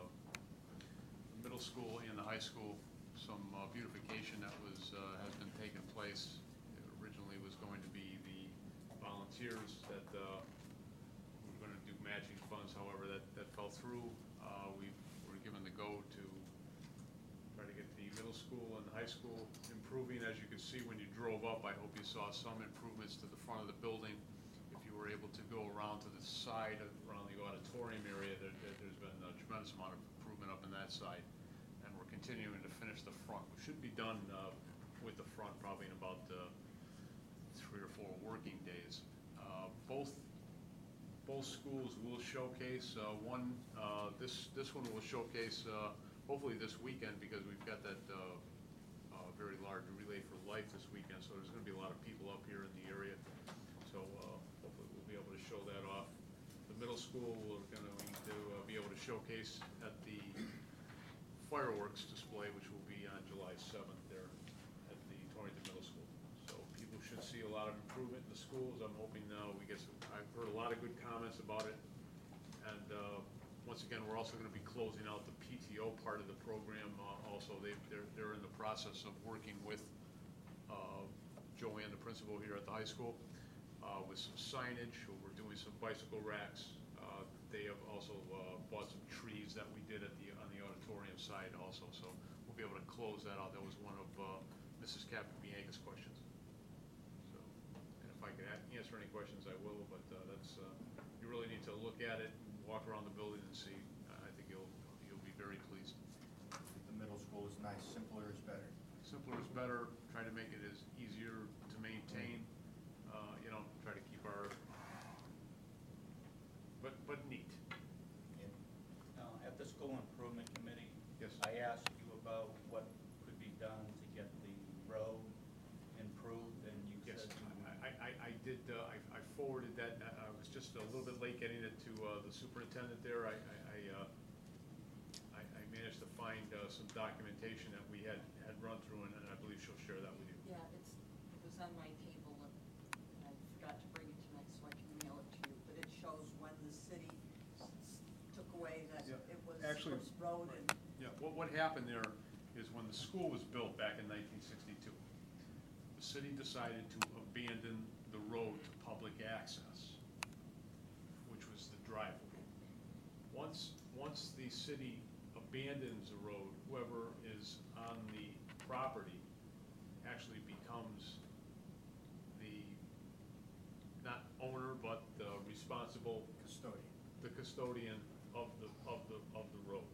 middle school and the high school. Some beautification that has been taking place. It originally was going to be the volunteers that were going to do matching funds. However, that fell through. We were given the go to try to get the middle school and high school improving. As you could see when you drove up, I hope you saw some improvements to the front of the building. If you were able to go around to the side, around the auditorium area, there's been a tremendous amount of improvement up in that side. And we're continuing to finish the front. We should be done with the front probably in about 3 or 4 working days. Both both schools will showcase, this one will showcase, hopefully this weekend, because we've got that very large Relay for Life this weekend, so there's gonna be a lot of people up here in the area. So hopefully we'll be able to show that off. The middle school, we're gonna need to be able to showcase at the fireworks display, which will be on July 7th there at the Torrington Middle School. So people should see a lot of improvement in the schools. I'm hoping we get some, I've heard a lot of good comments about it. And once again, we're also gonna be closing out the PTO part of the program. Also, they're in the process of working with Joanne, the principal here at the high school, with some signage. We're doing some bicycle racks. They have also bought some trees that we did on the auditorium side also. So we'll be able to close that out. That was one of Mrs. Capabianca's questions. So, and if I could answer any questions, I will. But that's you really need to look at it, walk around the building, and see. I think you'll be very pleased. The middle school is nice. Simpler is better. Simpler is better. Try to make it as easier to maintain. Try to keep our, but neat. At the school improvement committee, Yes. I asked you about what could be done to get the road improved, and you Yes, said. I did. I forwarded that. I was just a little bit late getting it to the superintendent there. I managed to find some documentation that we had run through, and I believe she'll share that with you. Yeah, it was on my table, and I forgot to bring it tonight, so I can mail it to you, but it shows when the city took away that Yeah. it was Actually, Brooks Road and. Yeah, what happened there is when the school was built back in 1962, the city decided to abandon the road to public access, which was the driveway. Once the city abandons the road, whoever is on the property actually becomes the, not owner, but the responsible custodian of the road.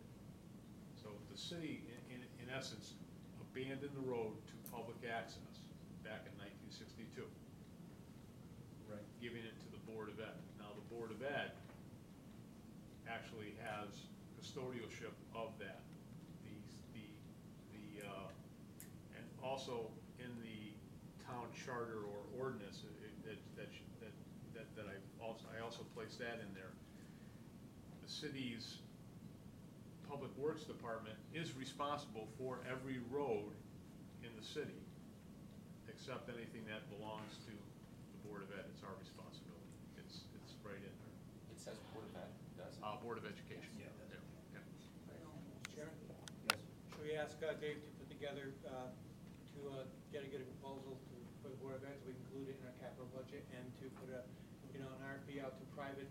So the city, in essence, abandoned the road to public access back in 1962. Right. Giving it to the Board of Ed. Now, the Board of Ed actually has custodialship of that. And also in the town charter or ordinance that I also placed that in there. The city's Public Works Department is responsible for every road in the city, except anything that belongs to the Board of Ed. It's our responsibility. It's right in there. It says Board of Ed, does it? Board of Education. Yeah. Yeah. Chairman? Yes. Should we ask Dave to put together, to get a proposal for the Board of Ed, so we can include it in our capital budget, and to put an RFP out to private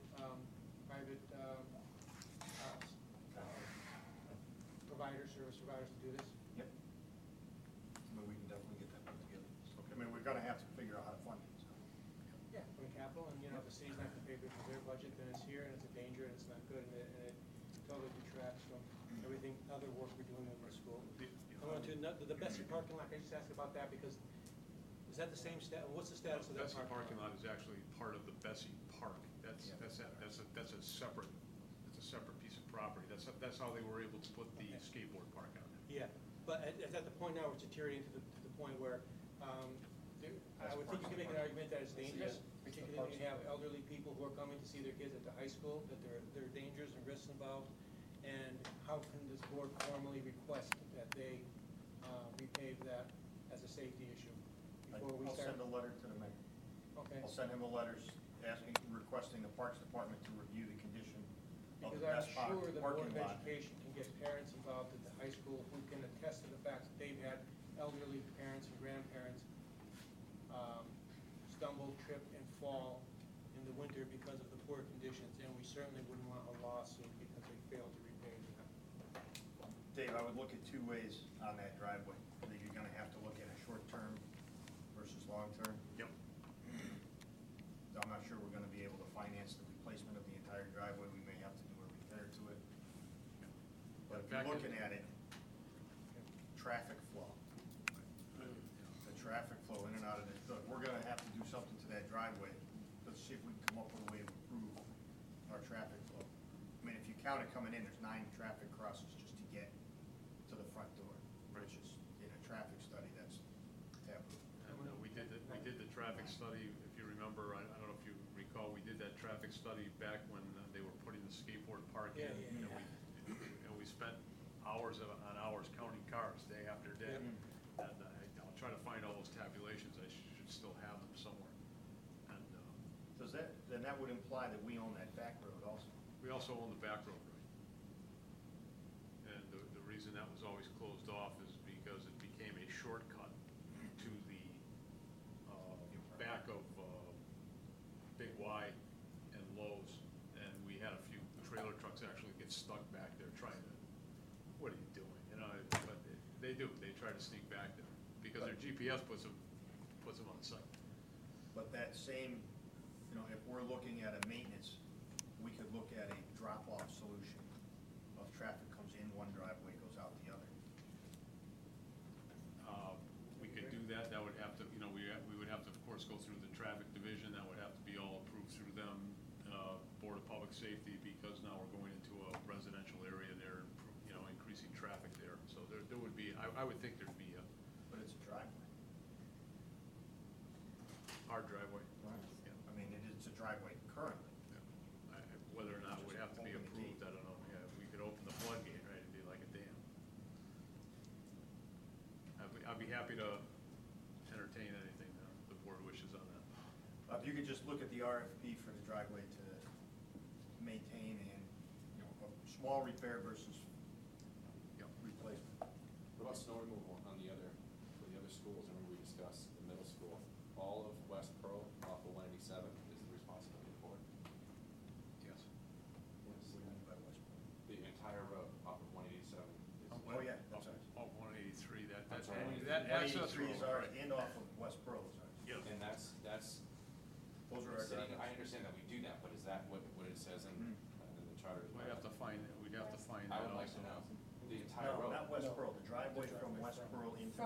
service providers to do this? Yep. We can definitely get that put together. Okay. I mean, we're gonna have to figure out how to fund it, so. Yeah, from the capital, and if the city's not gonna pay for their budget, then it's here, and it's a danger, and it's not good, and it totally detracts from everything, other work we're doing in the school. I want to, the Bessie parking lot, I just asked about that, because is that the same what's the status of that Bessie parking lot is actually part of the Bessie Park. That's a separate piece of property. That's how they were able to put the skateboard park on there. Yeah, but it's at the point now where it's deteriorating to the point where, I would think you can make an argument that it's dangerous, particularly when you have elderly people who are coming to see their kids at the high school, that there are dangers and risks involved. And how can this board formally request that they repave that as a safety issue before we I'll start? send a letter to the mayor. Okay. I'll send him a letter requesting the Parks Department to review the condition of Because the I'm best park sure the Board parking of lot. Education can get parents involved at the high school who can attest to the fact that they've had elderly parents and grandparents stumble, trip, and fall in the winter because of the poor conditions, and we certainly wouldn't want a lawsuit because they failed to repave them. Dave, I would look at two ways on that driveway. That you're gonna have to look at a short-term versus long-term. Yep. I'm not sure we're gonna be able to finance the replacement of the entire driveway. We may have to do a repair to it. But if you're looking at it, traffic flow. The traffic flow in and out of it. Look, we're gonna have to do something to that driveway. Let's see if we can come up with a way to improve our traffic flow. I mean, if you count it coming in, there's 9 traffic crosses just to get to the front door, which is, in a traffic study, that's taboo. And we did the traffic study, if you remember, I don't know if you recall, we did that traffic study back when they were putting the skateboard park in. And we spent hours on hours counting cars day after day. And I'll try to find all those tabulations, I should still have them somewhere. And Does that, then that would imply that we own that back road also? we also own the back road, right? And the reason that was always closed off is because it became a shortcut to the back of Big Y and Lowe's, and we had a few trailer trucks actually get stuck back there trying to, what are you doing? You know, but they do, they try to sneak back there, because their GPS puts them on site. But that same, you know, if we're looking at a maintenance, we could look at a drop-off solution of traffic comes in one driveway, goes out the other. We could do that, that would have to, you know, we would have to, of course, go through the traffic division, that would have to be all approved through them, Board of Public Safety, because now we're going into a residential area there, you know, increasing traffic there, so there would be, I would think there'd be a. But it's a driveway. Our driveway. Yeah. I mean, it's a driveway currently. Whether or not it would have to be Open the approved, gate. I don't know, yeah, we could open the floodgate, right, it'd be like a dam. I'd be happy to entertain anything the board wishes on that. If you could just look at the RFP for the driveway to maintain and, you know, a small repair versus replacement. What about snow removal on the other, for the other schools? I remember we discussed the middle school. All of West Pearl off of 187 is the responsibility of the board. Yes. What do you mean by Westport? The entire road off of 187 is. Oh, yeah, that's ours. Oh, 183, I'm sorry, that access 183 road. is ours, and off of West Pearl is ours. Yes. And that's Those are our sitting, driveways. I understand that we do that, but is that what it says in the charter? We'd have to find I that would like also. to know the entire No, road. not West Pearl, the driveway from West Pearl into.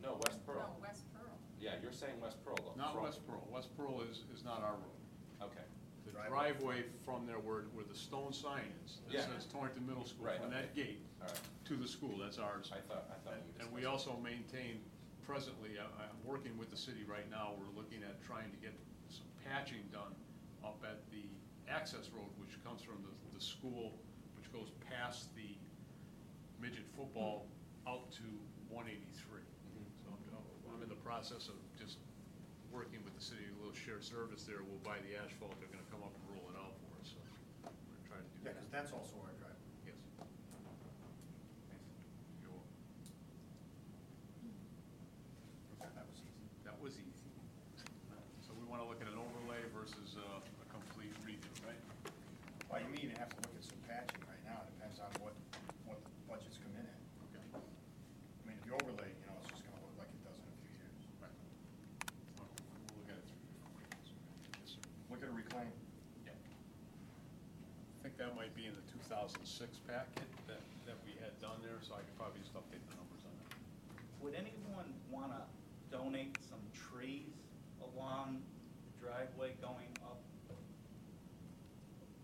No, West Pearl. No, West Pearl. Yeah, you're saying West Pearl. though. Not From- West Pearl, West Pearl is not our road. Okay. The Driveway. driveway from there where the stone sign is, that Yeah. says Torrington Middle School, Right, from that okay. gate All right. to the school, that's ours. I thought And we also maintain, presently, I'm working with the city right now, we're looking at trying to get some patching done up at the access road, which comes from the school, which goes past the midget football out to 183. So I'm in the process of just working with the city, a little shared service there, we'll buy the asphalt, they're gonna come up and roll it out for us, so we're trying to do Yeah, that. because that's also our driveway. Yes. You're welcome. That was easy. That was easy. So we want to look at an overlay versus a complete redo, right? Well, you may even have to look at some patching right now, it depends on what the budgets come in at. Okay. I mean, if you overlay, you know, it's just gonna look like it does in a few years. Right. We'll look at it through different angles. Yes, sir. Look at a reclaim. Yeah. I think that might be in the 2006 packet that we had done there, so I could probably just update the numbers on that. Would anyone want to donate some trees along the driveway going up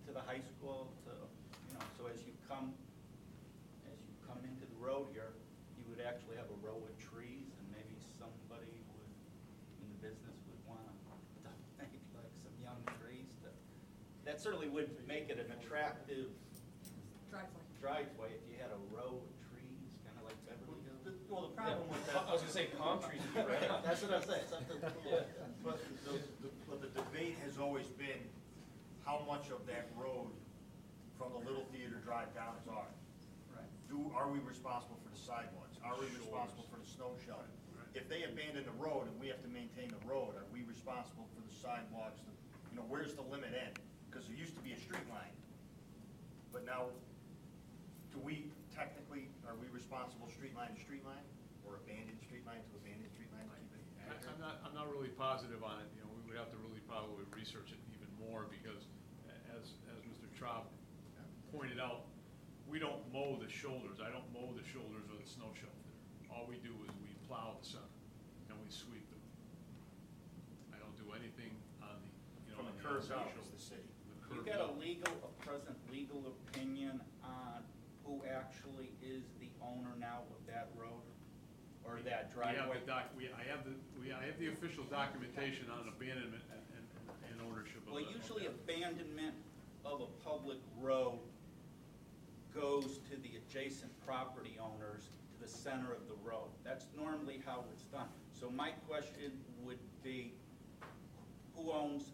to the high school to, you know, so as you come into the road here, you would actually have a row of trees and maybe somebody would, in the business would want to donate like some young trees to, that certainly would make it an attractive driveway if you had a row of trees, kind of like Beverly Hills. Well, the problem with that. I was gonna say palm trees would be great. That's what I'm saying, something. But the debate has always been how much of that road from the Little Theater Drive down is ours. Right. Are we responsible for the sidewalks? Are we responsible for the snow shelter? If they abandon the road and we have to maintain the road, are we responsible for the sidewalks? You know, where's the limit end? Because there used to be a street line. But now, are we responsible street line to street line? Or abandoned street line to abandoned street line? I'm not really positive on it, you know, we would have to really probably research it even more, because as Mr. Traub pointed out, we don't mow the shoulders, I don't mow the shoulders or the snow shelf there. All we do is we plow the center, and we sweep them. I don't do anything on the, you know, From on the the curves outside out is shoulder. the city. The You you get a present legal opinion on who actually is the owner now of that road or that driveway? I have the official documentation on abandonment and ownership of Well, the. usually abandonment of a public road goes to the adjacent property owners to the center of the road. That's normally how it's done. So my question would be, who owns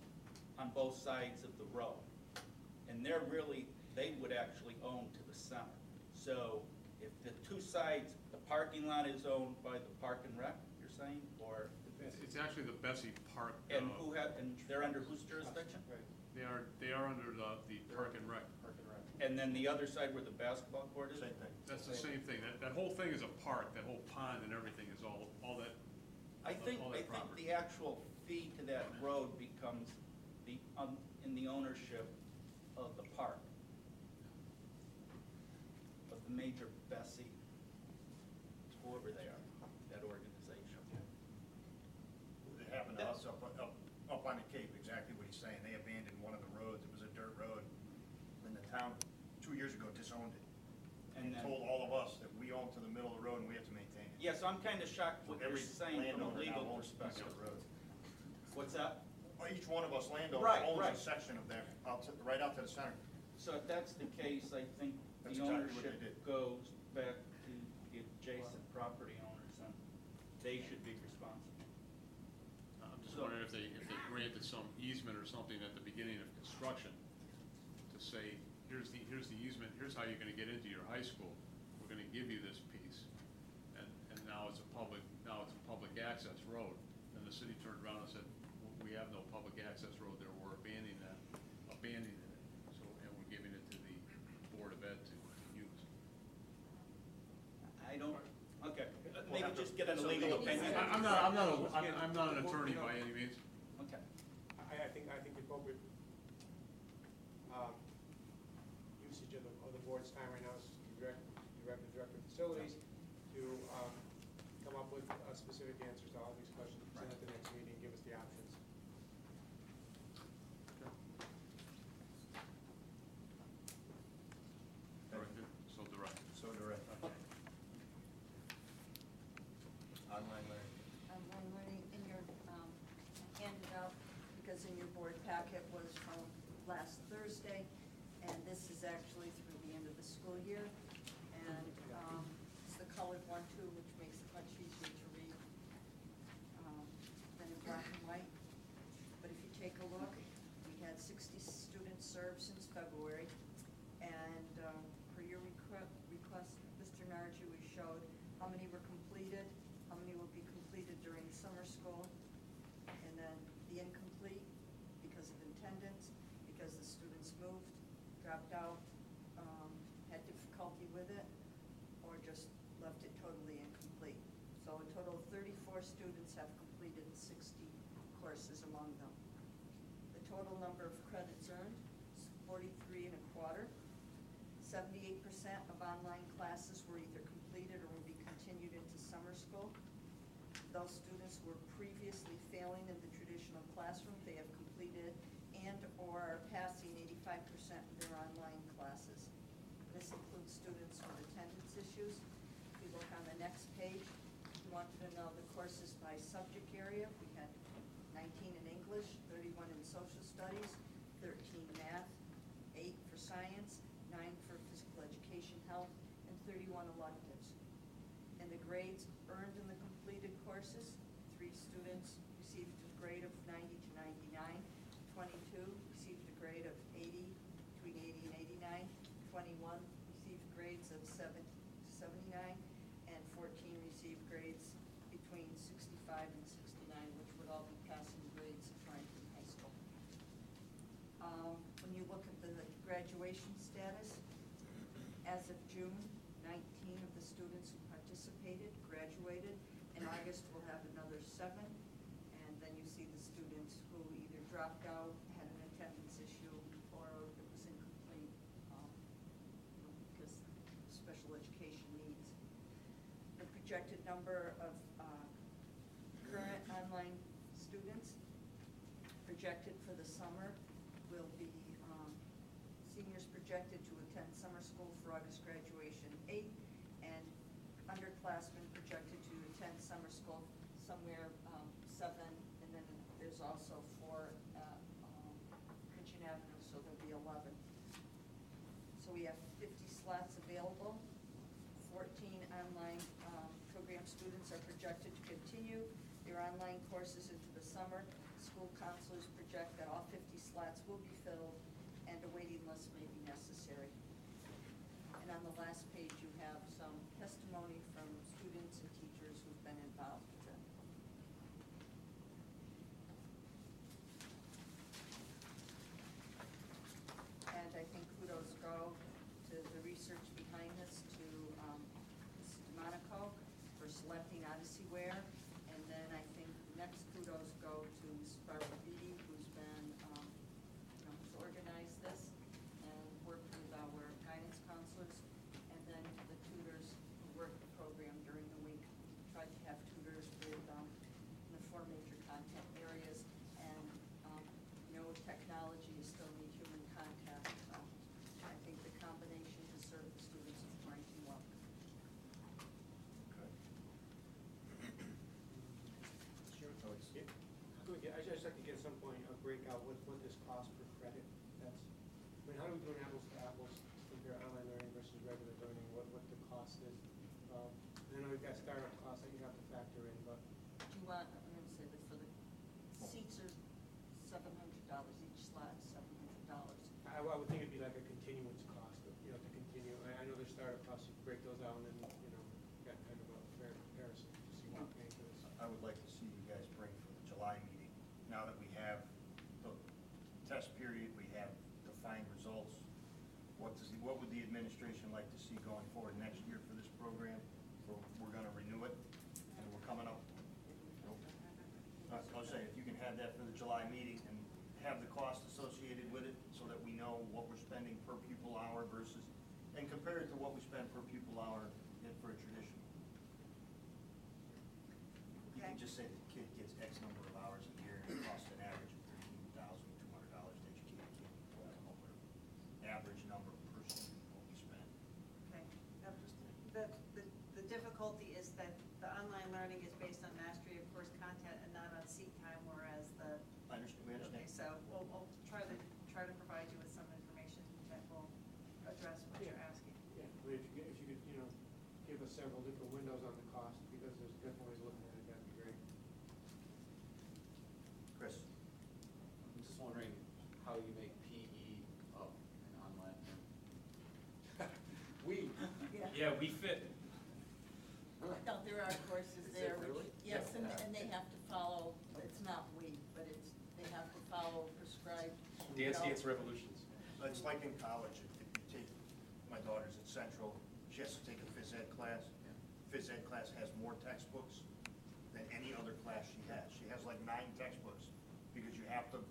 on both sides of the road? And they would actually own to the center. So if the two sides, the parking lot is owned by the Park and Rec, you're saying, or? It's actually the Bessie Park. And and they're under whose jurisdiction? They are under the Park and Rec. And then the other side where the basketball court is? Same thing. That's the same thing. That whole thing is a park. That whole pond and everything is all that. I think property. the actual fee to that road becomes in the ownership of the park, of the major Bessie, whoever they are, that organization. It happened to us up on the Cape, exactly what he's saying. They abandoned one of the roads. It was a dirt road. And the town, 2 years ago, disowned it. And then told all of us that we own to the middle of the road and we have to maintain it. Yeah, so I'm kind of shocked what you're Every saying from a landowner legal now owns a piece perspective. of the road. What's that? Each one of us landowners Right, owns right. a section of there, right out to the center. So if that's the case, I think That's the exactly what they ownership did. goes back to the adjacent property owners, and they should be responsible. I'm just So- wondering if they granted some easement or something at the beginning of construction to say, here's the easement, here's how you're gonna get into your high school. We're gonna give you this piece. And now it's a public access road. And the city turned around and said, we have no public access road there, we're abandoning it. So, and we're giving it to the Board of Ed to use. I don't, okay, maybe just get a legal opinion. I'm not an attorney by any means. Okay. I think the appropriate usage of the board's time right now is to direct the director of facilities to come up with specific answers to all these questions, present at the next meeting, and give us the options. So direct. Okay. Online learning. Online learning in your, handed out, because in your board packet was from last Thursday, and this is actually through the end of the school year. And it's the colored one too, which makes it much easier to read than in black and white. But if you take a look, we had 60 students served since February, and per your request, Mr. Nargi, we showed how many were completed, how many will be completed during summer school, and then the incomplete because of attendance, because the students moved, dropped out, had difficulty with it, or just left it totally incomplete. So a total of 34 students have completed 60 courses among them. The total number of credits earned is 43 1/4. 78% of online classes were either completed or will be continued into summer school. Those students were previously failing in the traditional classroom. They have completed and/or are passing 85% of their online classes. This includes students with attendance issues. If you look on the next page, you wanted to know the courses by subject area. We had 19 in English, 31 in social studies, 13 math, 8 for science, 9 for physical education, health, and 31 electives. And the grades earned in the completed courses, 3 students received a grade of 90 to 99, 22 received a grade of 80, between 80 and 89, 21 received grades of 70 to 79, and 14 received grades between 65 and 69, which would all be passing grades at Torrington High School. When you look at the graduation status, as of June, 19 of the students who participated graduated. In August, we'll have another 7, and then you see the students who either dropped out, had an attendance issue, or it was incomplete because of special education needs. The projected number of current online students projected for the summer will be seniors projected to attend summer school for August graduation 8, and underclassmen projected to attend summer school somewhere 7, and then there's also 4 at Kitchen Avenue, so there'll be 11. So we have 50 slots available. 14 online program students are projected to continue their online courses into the summer. School counselors project that all 50 slots will be filled and a waiting list may be necessary. And on the last page, you have some testimony from students and teachers who've been involved with it. And I think kudos go to the research behind this, to Mrs. DeMonico for selecting Odyssey Wear. And then I think next kudos go to Mrs. Barbara Beatty, who's been, who's organized this and worked with our guidance counselors. And then to the tutors who work the program during the week. Tried to have tutors with the 4 major content areas. And technology, you still need human contact. So I think the combination has served the students of Torrington well. Sure. I'd just like to get at some point a breakout what this costs per credit. How do we do an apples to apples, compare online learning versus regular learning, what the cost is? I know we've got startup costs that you have to factor in, but. Do you want, I'm going to say that for the seats are $700 each slot, $700. I would think it'd be like a continuance cost, to continue. I know there's startup costs, you break those out and then, got kind of a fair comparison to see what paying for this. I would like to see you guys bring for the July meeting, now that we have the test period, we have defined results, what would the administration like to see going forward next year for this program? We're gonna renew it, and we're coming up. I was saying, if you can have that for the July meeting and have the cost associated with it, so that we know what we're spending per pupil hour versus, and compare it to what we spend per pupil hour for a traditional. You can just say the kid gets X number of hours a year and it costs an average of $13,200 to educate a kid. We'll come up with an average number per student what we spend. Okay. The difficulty is that the online learning is based on mastery of course content and not on seat time, whereas the. I understand, we understand. Okay, so we'll try to provide you with some information that will address what you're asking. Yeah, but if you could, give us several different windows on the cost, because there's different ways of looking at it, that'd be great. Chris? I'm just wondering how you make PE up in online learning. Yeah, we fit. No, there are courses Is there. it really? Yes, Yeah. and they have to follow, it's not they have to follow prescribed. Dance Revolutions. It's like in college, if you take, my daughter's at Central, she has to take a phys ed class. Phys ed class has more textbooks than any other class she has. She has like 9 textbooks, because you have to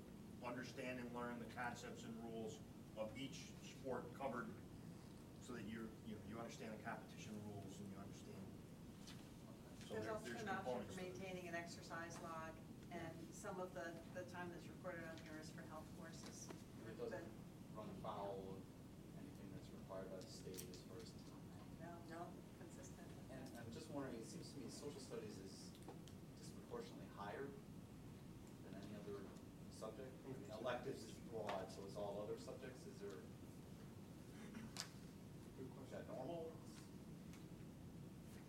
understand and learn the concepts and rules of each sport covered, so that you understand the competition rules and you understand. So There's also there's an option components for to it. maintaining an exercise log, and some of the time that's recorded on here is for health courses. It doesn't run afoul of anything that's required by the state as far as time. No, consistent. And I'm just wondering, it seems to me social studies is disproportionately higher than any other subject. I mean, electives is broad, so it's all other subjects. Is that normal?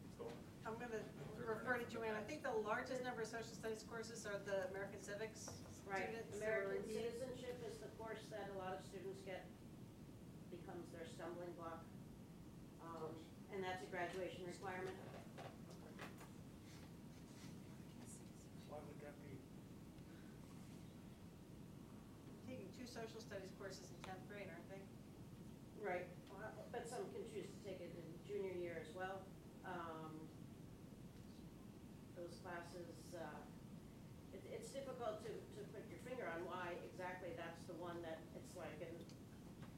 Let's go. I'm going to refer to Joanne. I think the largest number of social studies courses are the American Civics Right, students. American citizenship is the course that a lot of students get, becomes their stumbling block. And that's a graduation requirement. Why would that be? Taking 2 social studies courses in 10th grade, aren't they? Right, but some can choose to take it in junior year as well. Those classes, it's difficult to put your finger on why exactly that's the one that it's like, and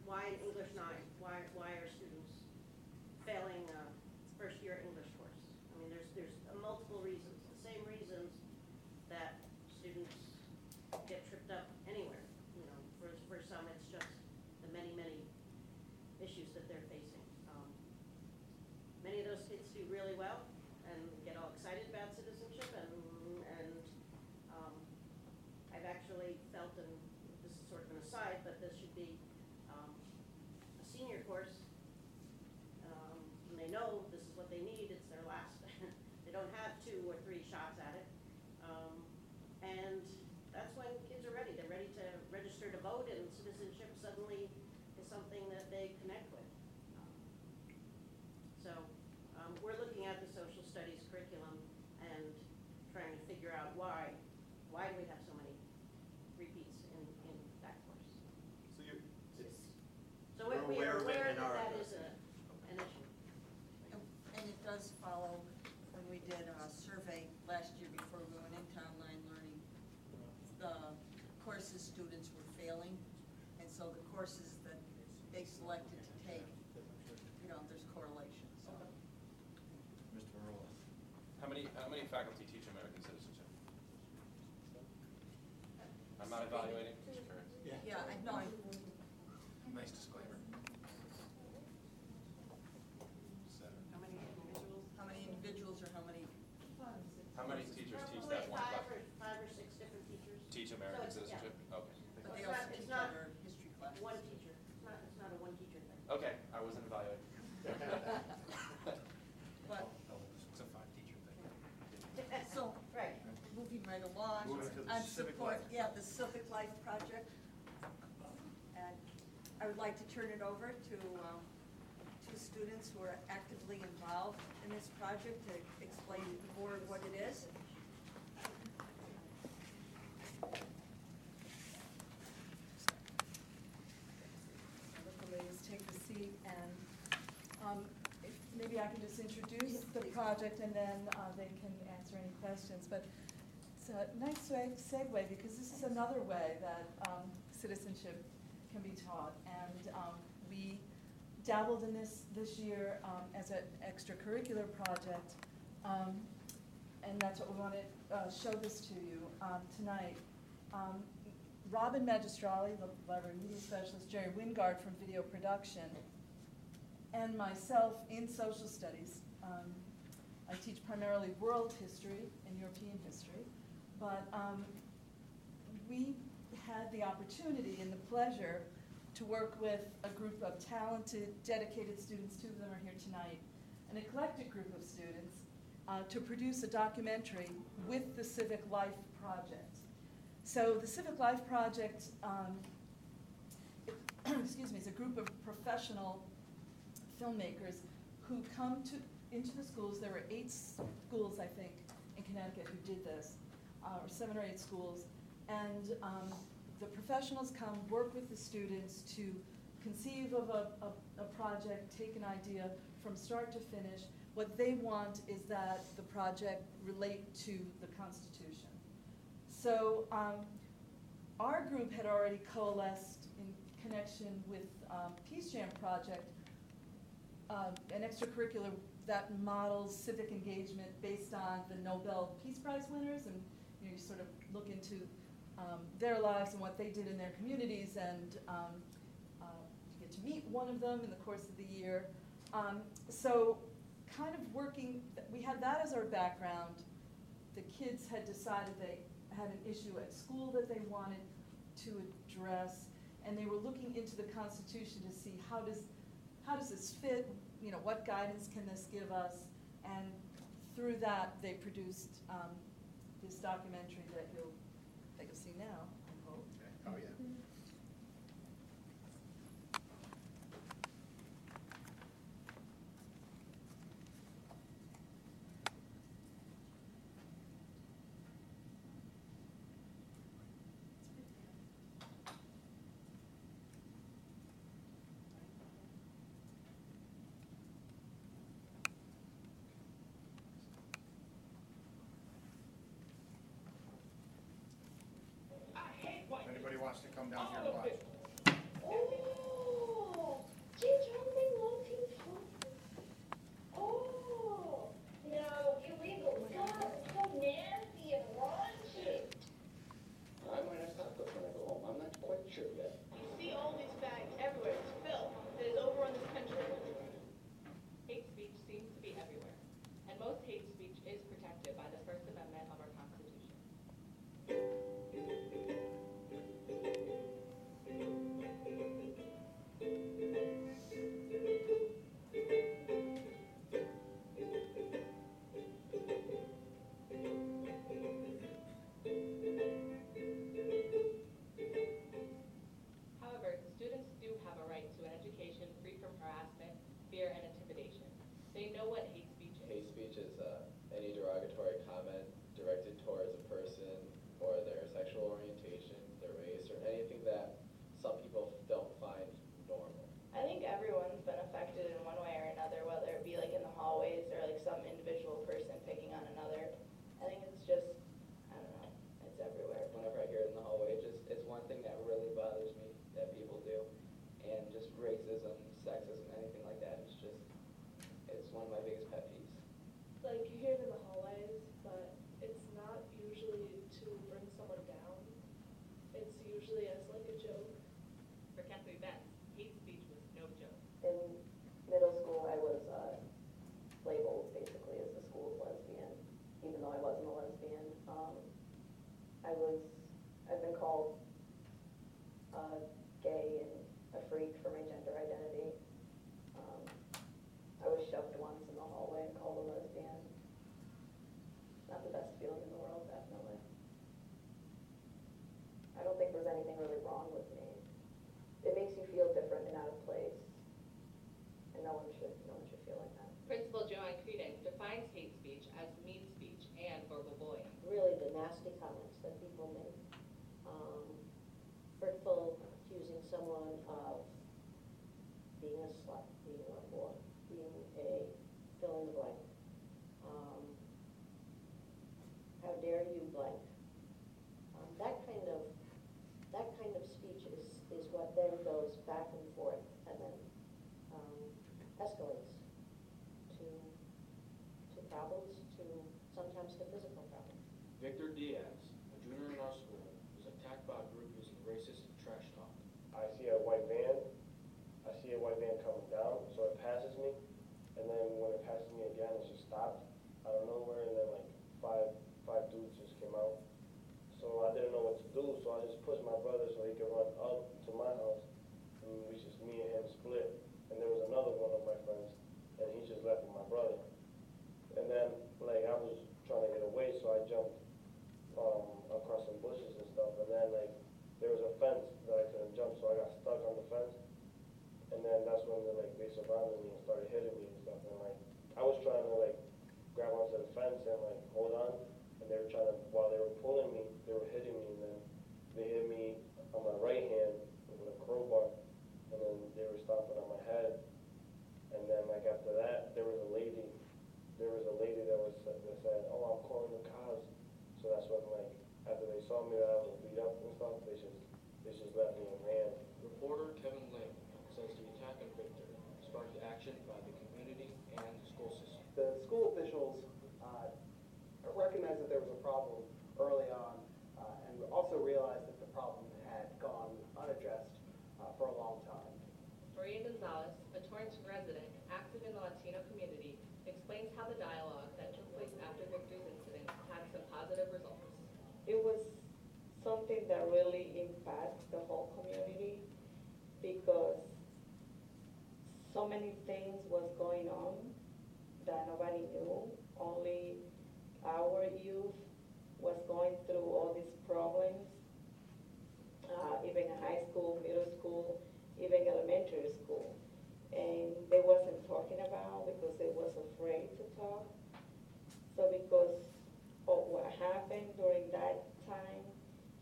why English 9? Why are students failing first year English course? I mean, there's multiple reasons, the same reasons that students get tripped up anywhere, for course. And they know this is what they need, it's their last, they don't have 2 or 3 shots at it. And that's when kids are ready. They're ready to register to vote, and citizenship suddenly is something that they connect with. So we're looking at the social studies curriculum and trying to figure out why do we have so many repeats in that course. So you're, So we are aware that that is an issue. And it does follow, when we did a survey last year before we went into online learning, the courses students were failing, and so the courses that they selected to take, there's correlation, so. Mr. Marola. How many faculty teach American citizenship? I'm not evaluating, just curious. Yeah, I know. Nice disclaimer. How many individuals or how many? How many teachers teach Probably that one class? 5 or 6 different teachers. Teach American So it's- citizenship? Okay. But they It's also not- teach it's not other history classes. One teacher. It's not a one teacher thing. Okay, I wasn't evaluating. But, It's a 5-teacher thing. so, Right. moving right along. Moving to the on civic support- life. Yeah, the Civic Life Project. And I would like to turn it over to 2 students who are actively involved in this project to explain to the board what it is. Let the ladies take a seat, and maybe I can just introduce the project, and then they can answer any questions. But it's a nice segue, because this is another way that citizenship can be taught. And we dabbled in this year as an extracurricular project, and that's what we want to show this to you tonight. Robin Magistrali, the library media specialist, Jerry Wingard from video production, and myself in social studies. I teach primarily world history and European history, but we had the opportunity and the pleasure to work with a group of talented, dedicated students. 2 of them are here tonight, an eclectic group of students, to produce a documentary with the Civic Life Project. So the Civic Life Project, excuse me, is a group of professional filmmakers who come into the schools. There were 8 schools, I think, in Connecticut who did this, or 7 or 8 schools. And the professionals come, work with the students to conceive of a project, take an idea from start to finish. What they want is that the project relate to the Constitution. So our group had already coalesced in connection with Peace Jam Project, an extracurricular that models civic engagement based on the Nobel Peace Prize winners, and you sort of look into their lives and what they did in their communities, and you get to meet one of them in the course of the year. So kind of working, we had that as our background. The kids had decided they had an issue at school that they wanted to address, and they were looking into the Constitution to see how does this fit, what guidance can this give us, and through that they produced this documentary that you'll see now, I hope. Oh, yeah. If anybody wants to come down here and watch. Oh, illegal stuff, so nasty and raunchy. I might have stopped when I go home. I'm not quite sure yet. You see all these bags everywhere. It's filth that is over in this country. Hate speech seems to be everywhere. And most hate speech is protected by the First Amendment of our Constitution. it makes you feel different and out of place. And no one should feel like that. Principal Joanne Creeding defines hate speech as mean speech and verbal bullying. Really the nasty comments that people make. Hurtful, accusing someone of being a slut, being a whore, being a fill in the blank. How dare you blank. That kind of speech is what then goes back and forth and then escalates to problems, to sometimes to physical problems. Victor Diaz, a junior in our school, was attacked by a group using racist trash talk. I see a white van coming down, so it passes me, and then when it passes me again, it just stopped out of nowhere, and then like five dudes just came out. So I didn't know what to do, so I just pushed my brother so he could run up to my house, and me and him split, and there was another one of my friends, and he just left with my brother. And then like I was trying to get away, so I jumped across some bushes and stuff, and then like there was a fence that I couldn't jump, so I got stuck on the fence. And then that's when they surrounded me and started hitting me and stuff. And like I was trying to like grab onto the fence and like hold on, and they were trying to, while they were pulling me, they were hitting me, and then they hit me on my right hand with a crowbar, and then they were stomping on my head. And then like after that, there was a lady that said, "Oh, I'm calling the cops." So that's when like after they saw me that I was beat up and stuff, they just left me and ran. Reporter Kevin Lim says the attack on Victor sparked action by the community and the school system. The school officials recognized that there was a problem early on and also realized that the problem had gone unaddressed for a long time. Maria Gonzalez, a Torrance resident active in the Latino community, explains how the dialogue that took place after Victor's incident had some positive results. It was something that really impacted the whole community because so many things was going on that nobody knew. Only our youth was going through all these problems, even in high school, middle school, even elementary school. And they wasn't talking about because they was afraid to talk. So because of what happened during that time,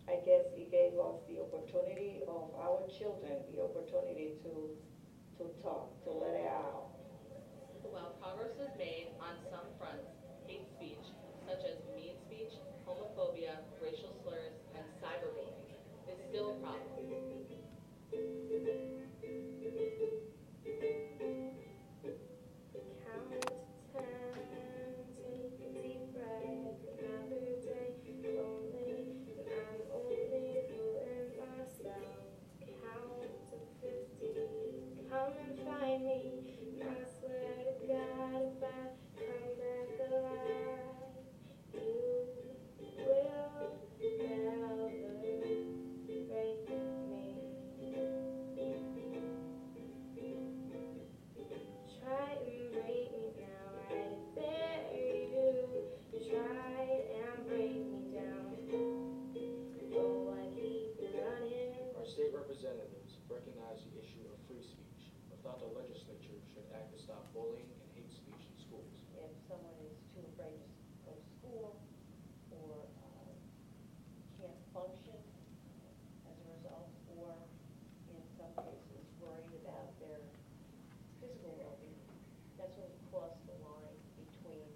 I guess it gave us the opportunity of our children, the opportunity to talk, to let it out. While progress was made on some fronts, hate speech, such as mean speech, homophobia, racial slurs, and cyberbullying, is still a problem. Come and find me, I swear to God, if I come back alive, you will never break me. Try and break me now, I dare you. Try and break me down. Oh, I keep running. Our state representatives recognize the issue of free speech, but thought the legislature should act to stop bullying and hate speech in schools. If someone is too afraid to go to school or can't function as a result, or in some cases worried about their physical well-being, that's when you cross the line between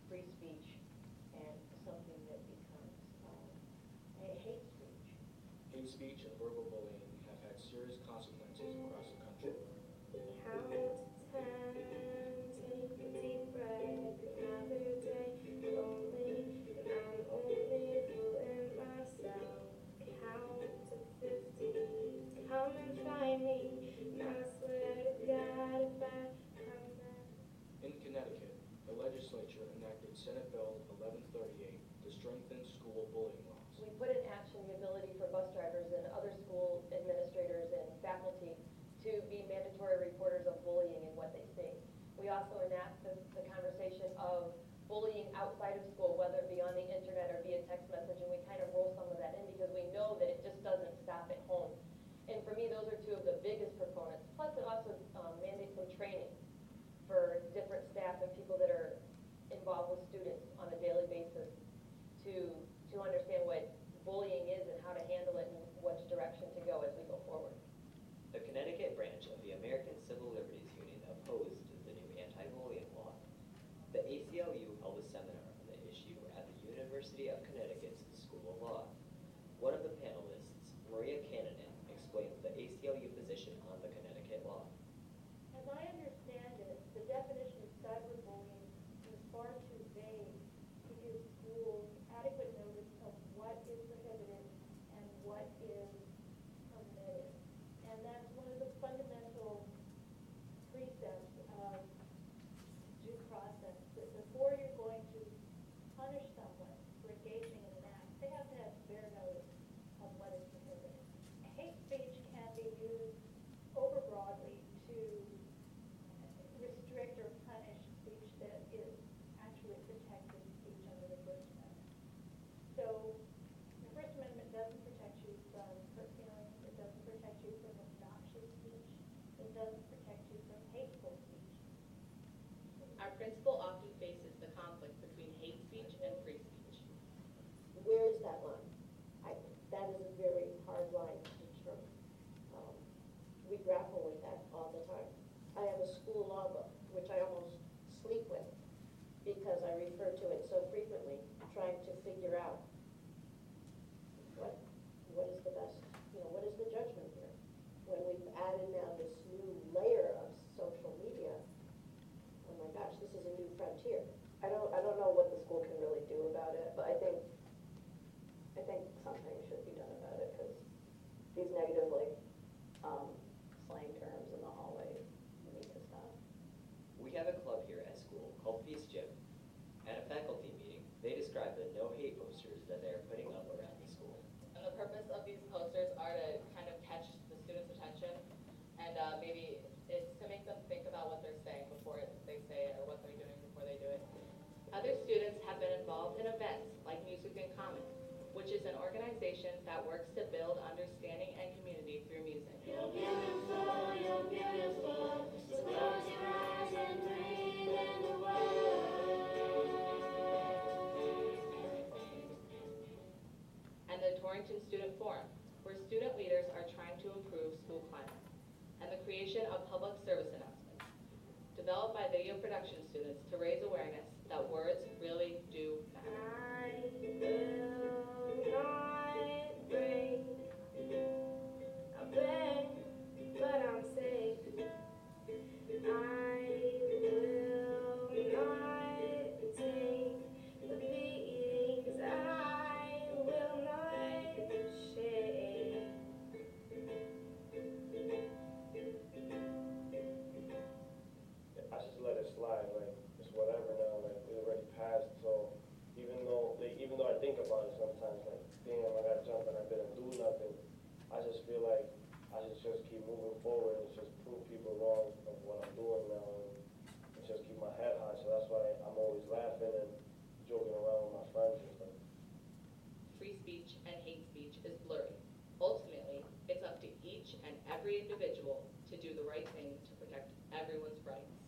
free speech and something that becomes hate speech. Hate speech and verbal bullying have had serious consequences across the country. Count to 10, take a deep breath, another day lonely, and I'm only fooling myself. Count to 50, come and find me, and I swear to God if I come back. In Connecticut, the legislature enacted Senate Bill 1138 to strengthen school bullying laws. We put in action the ability for bus drivers and other school administrators and faculty to be mandatory reporters of bullying and what they see. We also enact the conversation of bullying outside of school, whether it be on the internet or via text message, and we kind of roll some of that in because we know that it just doesn't stop at home. And for for me, those are two of the biggest proponents. Plus, it also mandates some training for different staff and people that are involved with students on a daily basis to understand what bullying is and how to handle it and which direction to go as we go forward. The Connecticut branch of the American Civil Liberties Union opposed the new anti-bullying law. The ACLU held a seminar on the issue at the University of Connecticut's School of Law. One of the panelists, Maria Cannonen, explained the ACLU position on the Connecticut law. As I understand it, the definition of cyberbullying is far too vague to give schools adequate notice of what is prohibited and what is permitted. And that's one of the fundamental precepts of due process, that before you're going to punish someone for engaging in an act, they have to have fair notice of what is prohibited. Hate speech can be used overbroadly to restrict or punish speech that is actually protected speech under the First Amendment. So the First Amendment doesn't protect you from hurt feelings, it doesn't protect you from obnoxious speech, it doesn't protect you from hateful speech. Our principal often faces the conflict between hate speech and free speech. Where is that line? That is a very hard line to determine. We grapple with that all the time. I have a school law book, which I almost sleep with because I refer to it so frequently, trying to figure out what is the best, what is the judgment here? When we've added now this new layer of social media, oh my gosh, this is a new frontier. I don't know what the school can really do about it, but I think something should be done about it because these negative slang terms in the hallway need to stop. We have a club here at school called Peace Gym. At a faculty meeting, they described the no hate posters that they are putting up around the school. And the purpose of these posters are to kind of catch the students' attention and maybe it's to make them think about what they're saying before they say it or what they're doing before they do it. Other students have been involved in events like Music in Common, which is an organization that works to build understanding and community through music. You're beautiful, so close your eyes and breathe in the world. And the Torrington Student Forum, where student leaders are trying to improve school climate. And the creation of public service announcements, developed by video production students to raise awareness that words really do matter. I will not break a bed, but I'm safe. I will not take the beatings. I will not shake. I just let it slide, like, it's whatever now, like, it already passed, so even though I think about it sometimes, like, damn, I gotta jump and I didn't do nothing, I just feel like I should just keep moving forward and just prove people wrong of what I'm doing now and just keep my head high, so that's why I'm always laughing and joking around with my friends and stuff. Free speech and hate speech is blurry. Ultimately, it's up to each and every individual to do the right thing to protect everyone's rights.